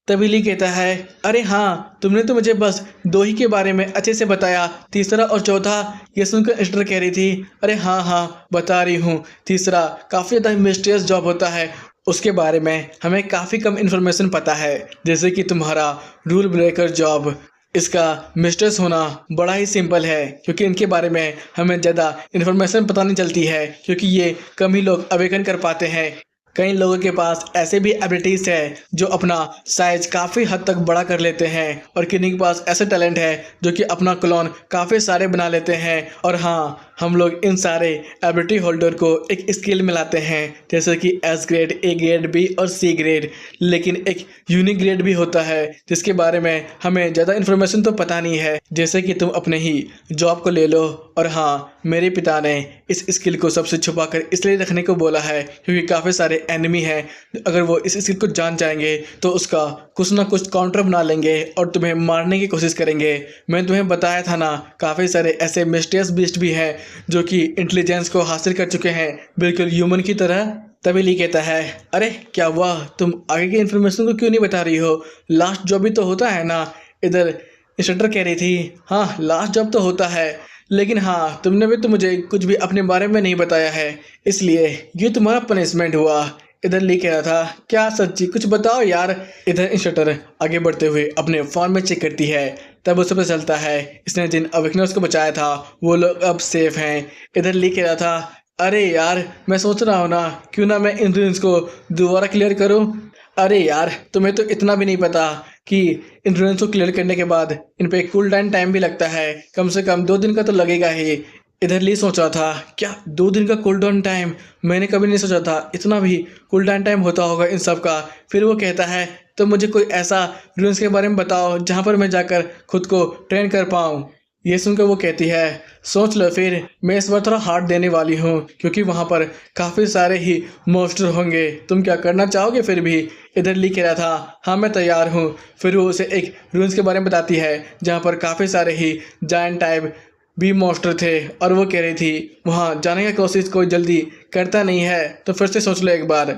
तभी ली कहता है, अरे हाँ तुमने तो मुझे बस दो ही के बारे में अच्छे से बताया, तीसरा और चौथा। ये सुनकर स्टेटर कह रही थी, अरे हाँ हाँ बता रही हूँ, तीसरा काफ़ी ज़्यादा मिस्टीरियस जॉब होता है, उसके बारे में हमें काफ़ी कम इन्फॉर्मेशन पता है, जैसे कि तुम्हारा रूल ब्रेकर जॉब। इसका मिस्टेस होना बड़ा ही सिंपल है क्योंकि इनके बारे में हमें ज़्यादा इन्फॉर्मेशन पता नहीं चलती है क्योंकि ये कम ही लोग अवेकन कर पाते हैं। कई लोगों के पास ऐसे भी एबिलिटीज़ है जो अपना साइज काफ़ी हद तक बड़ा कर लेते हैं और किन्हीं के पास ऐसे टैलेंट है जो कि अपना क्लोन काफ़ी सारे बना लेते हैं। और हाँ, हम लोग इन सारे एबिलिटी होल्डर को एक स्किल मिलाते हैं, जैसे कि S grade, A grade, B और सी ग्रेड। लेकिन एक यूनिक ग्रेड भी होता है जिसके बारे में हमें ज़्यादा इन्फॉर्मेशन तो पता नहीं है, जैसे कि तुम अपने ही जॉब को ले लो। और हाँ, मेरे पिता ने इस स्किल को सबसे छुपा कर इसलिए रखने को बोला है क्योंकि काफ़ी सारे एनिमी हैं, अगर वो इस स्किल को जान जाएंगे तो उसका कुछ ना कुछ काउंटर बना लेंगे और तुम्हें मारने की कोशिश करेंगे। मैं तुम्हें बताया था ना, काफ़ी सारे ऐसे मिस्टीरियस बीस्ट भी हैं जो कि इंटेलिजेंस को हासिल कर चुके हैं बिल्कुल ह्यूमन की तरह। तभी ली कहता है, अरे क्या हुआ, तुम आगे की इन्फॉर्मेशन को क्यों नहीं बता रही हो, लास्ट जॉब भी तो होता है ना। इधर इंस्ट्रक्टर कह रही थी, हाँ लास्ट जॉब तो होता है, लेकिन हाँ तुमने भी तो मुझे कुछ भी अपने बारे में नहीं बताया है, इसलिए ये तुम्हारा पनिशमेंट हुआ। इधर ली कह रहा था, क्या सच्ची कुछ बताओ यार। इधर इंस्ट्रक्टर आगे बढ़ते हुए अपने फ़ोन में चेक करती है, तब उसे पता चलता है इसने जिन अवेकनर्स को बचाया था वो लोग अब सेफ हैं। इधर ली कह रहा था, अरे यार मैं सोच रहा हूँ ना, क्यों ना मैं इन रूम्स को दोबारा क्लियर करूँ। अरे यार तुम्हें तो इतना भी नहीं पता कि इन रूम्स को क्लियर करने के बाद इन पे कूल डाउन टाइम भी लगता है, कम से कम 2 दिन का तो लगेगा ही। इधर ली सोच रहा था, क्या 2 दिन का कूल डाउन टाइम, मैंने कभी नहीं सोचा था इतना भी कूल डाउन टाइम होता होगा इन सब का। फिर वो कहता है, तो मुझे कोई ऐसा रूम्स के बारे में बताओ जहाँ पर मैं जाकर खुद को ट्रेन कर पाऊँ। ये सुनकर वो कहती है, सोच लो फिर, मैं इस बार थोड़ा हार्ड देने वाली हूँ क्योंकि वहाँ पर काफ़ी सारे ही मॉन्स्टर होंगे, तुम क्या करना चाहोगे फिर भी। इधर लिख रहा था, हाँ मैं तैयार हूँ। फिर वो उसे एक रूम्स के बारे में बताती है जहाँ पर काफ़ी सारे ही जायंट टाइप भी मॉन्स्टर थे और वो कह रही थी वहाँ जाने की कोशिश कोई जल्दी करता नहीं है, तो फिर से सोच लो एक बार।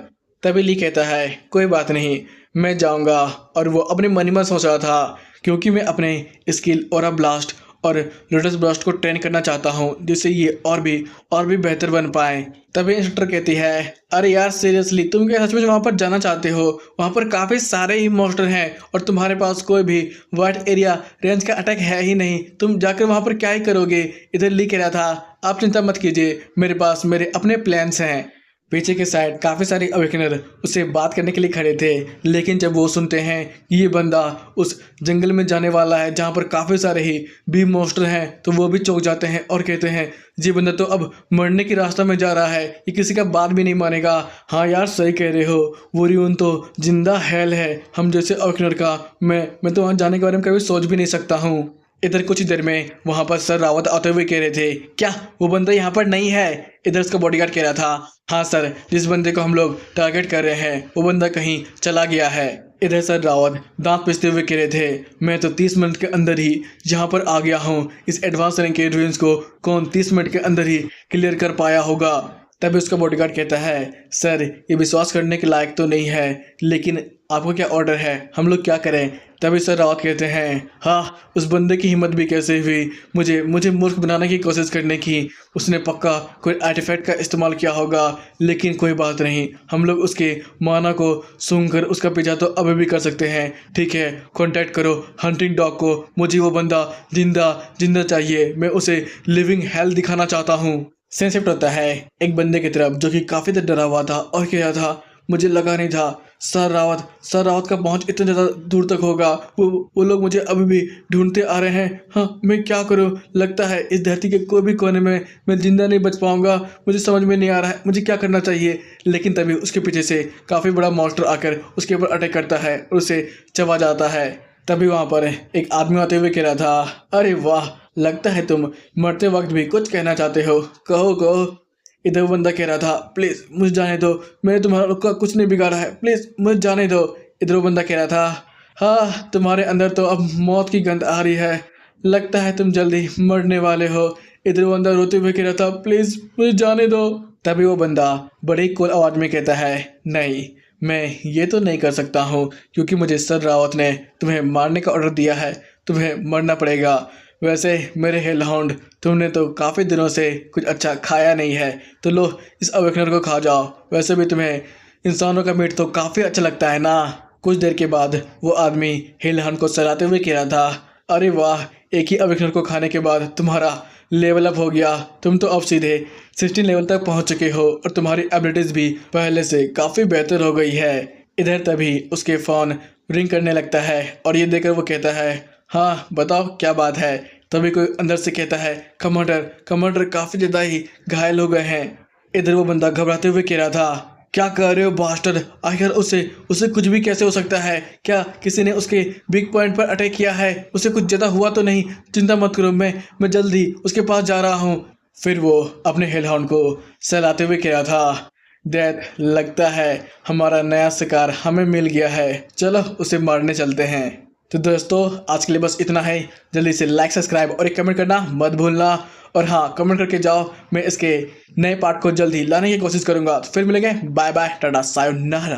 तभी ली कहता है, कोई बात नहीं मैं जाऊँगा। और वो अपने मन ही मन सोच रहा था क्योंकि मैं अपने स्किल ऑरा ब्लास्ट और लोटस ब्लास्ट को ट्रेन करना चाहता हूँ जिससे ये और भी बेहतर बन पाए। तभी इंस्ट्रक्टर कहती है, अरे यार सीरियसली तुम क्या सच में वहाँ पर जाना चाहते हो, वहाँ पर काफ़ी सारे ही मॉन्स्टर हैं और तुम्हारे पास कोई भी वाइड एरिया रेंज का अटैक है ही नहीं, तुम जाकर वहाँ पर क्या ही करोगे। इधर लिख रहा था, आप चिंता मत कीजिए, मेरे पास मेरे अपने प्लान्स हैं। पीछे के साइड काफ़ी सारे अवेकनर उससे बात करने के लिए खड़े थे, लेकिन जब वो सुनते हैं कि ये बंदा उस जंगल में जाने वाला है जहाँ पर काफ़ी सारे ही बी मॉन्स्टर हैं तो वो भी चौंक जाते हैं और कहते हैं, ये बंदा तो अब मरने की रास्ता में जा रहा है, ये किसी का बात भी नहीं मानेगा। हाँ यार सही कह रहे हो, वो रियून तो जिंदा हैल है हम जैसे अवेकनर का, मैं तो वहाँ जाने के बारे में कभी सोच भी नहीं सकता हूँ। इधर कुछ देर में वहां पर सर रावत आते हुए कह रहे थे, क्या वो बंदा यहाँ पर नहीं है। इधर उसका बॉडीगार्ड कह रहा था, हाँ सर जिस बंदे को हम लोग टारगेट कर रहे हैं वो बंदा कहीं चला गया है। इधर सर रावत दांत पिसते हुए कह रहे थे, मैं तो 30 मिनट के अंदर ही यहाँ पर आ गया हूँ, इस एडवांस रैंक के रूइंस को कौन 30 मिनट के अंदर ही क्लियर कर पाया होगा। तभी उसका बॉडीगार्ड कहता है, सर ये विश्वास करने के लायक तो नहीं है, लेकिन आपको क्या ऑर्डर है, हम लोग क्या करें। तभी सर रावत कहते हैं, हाँ उस बंदे की हिम्मत भी कैसे हुई मुझे मूर्ख बनाने की कोशिश करने की, उसने पक्का कोई आर्टिफैक्ट का इस्तेमाल किया होगा, लेकिन कोई बात नहीं, हम लोग उसके माना को सूंघकर उसका पीछा तो अभी भी कर सकते हैं। ठीक है कांटेक्ट करो हंटिंग डॉग को, मुझे वो बंदा जिंदा चाहिए, मैं उसे लिविंग हेल दिखाना चाहता हूँ। सेंसिप्ट होता है एक बंदे की तरफ जो कि काफ़ी देर डरा हुआ था और कह रहा था, मुझे लगा नहीं था सर रावत का पहुंच इतने ज़्यादा दूर तक होगा। वो लोग मुझे अभी भी ढूंढते आ रहे हैं। हाँ, मैं क्या करूँ? लगता है इस धरती के कोई भी कोने में मैं ज़िंदा नहीं बच पाऊंगा। मुझे समझ में नहीं आ रहा है मुझे क्या करना चाहिए। लेकिन तभी उसके पीछे से काफ़ी बड़ा मॉन्स्टर आकर उसके ऊपर अटैक करता है और उसे चबा जाता है। तभी वहाँ पर एक आदमी आते हुए कह रहा था, अरे वाह, लगता है तुम मरते वक्त भी कुछ कहना चाहते हो, कहो कहो। इधर वो बंदा कह रहा था, प्लीज़ मुझे जाने दो, मैंने तुम्हारा लोग का कुछ नहीं बिगाड़ा है, प्लीज़ मुझे जाने दो। इधर वो बंदा कह रहा था, हाँ तुम्हारे अंदर तो अब मौत की गंध आ रही है, लगता है तुम जल्दी मरने वाले हो। इधर वो बंदा रोते हुए कह रहा था, प्लीज़ मुझे जाने दो। तभी वो बंदा बड़ी कोल आवाज़ में कहता है, नहीं, मैं ये तो नहीं कर सकता हूँ क्योंकि मुझे सर रावत ने तुम्हें मारने का ऑर्डर दिया है, तुम्हें मरना पड़ेगा। वैसे मेरे हेल हाउंड, तुमने तो काफ़ी दिनों से कुछ अच्छा खाया नहीं है, तो लो इस अवेकनर को खा जाओ। वैसे भी तुम्हें इंसानों का मीट तो काफ़ी अच्छा लगता है ना। कुछ देर के बाद वो आदमी हेल हाउंड को सलाते हुए कह रहा था, अरे वाह, एक ही अवेकनर को खाने के बाद तुम्हारा लेवल अप हो गया, तुम तो अब सीधे 16 लेवल तक पहुंच चुके हो और तुम्हारी एबिलिटीज़ भी पहले से काफ़ी बेहतर हो गई है। इधर तभी उसके फ़ोन रिंग करने लगता है और ये देखकर वो कहता है, हाँ बताओ क्या बात है। तभी कोई अंदर से कहता है, कमांडर काफ़ी ज़्यादा ही घायल हो गए हैं। इधर वो बंदा घबराते हुए कह रहा था, क्या कर रहे हो बास्टर, आखिर उसे उसे कुछ भी कैसे हो सकता है? क्या किसी ने उसके बिग पॉइंट पर अटैक किया है? उसे कुछ ज़्यादा हुआ तो नहीं? चिंता मत करो, मैं जल्दी उसके पास जा रहा हूँ। फिर वो अपने हेलहाउंड को सहलाते हुए कह रहा था, डैड, लगता है हमारा नया शिकार हमें मिल गया है, चलो उसे मारने चलते हैं। तो दोस्तों, आज के लिए बस इतना है। जल्दी से लाइक, सब्सक्राइब और एक कमेंट करना मत भूलना। और हाँ, कमेंट करके जाओ, मैं इसके नए पार्ट को जल्दी लाने की कोशिश करूंगा। तो फिर मिलेंगे, बाय बाय, टाटा, सायोनारा।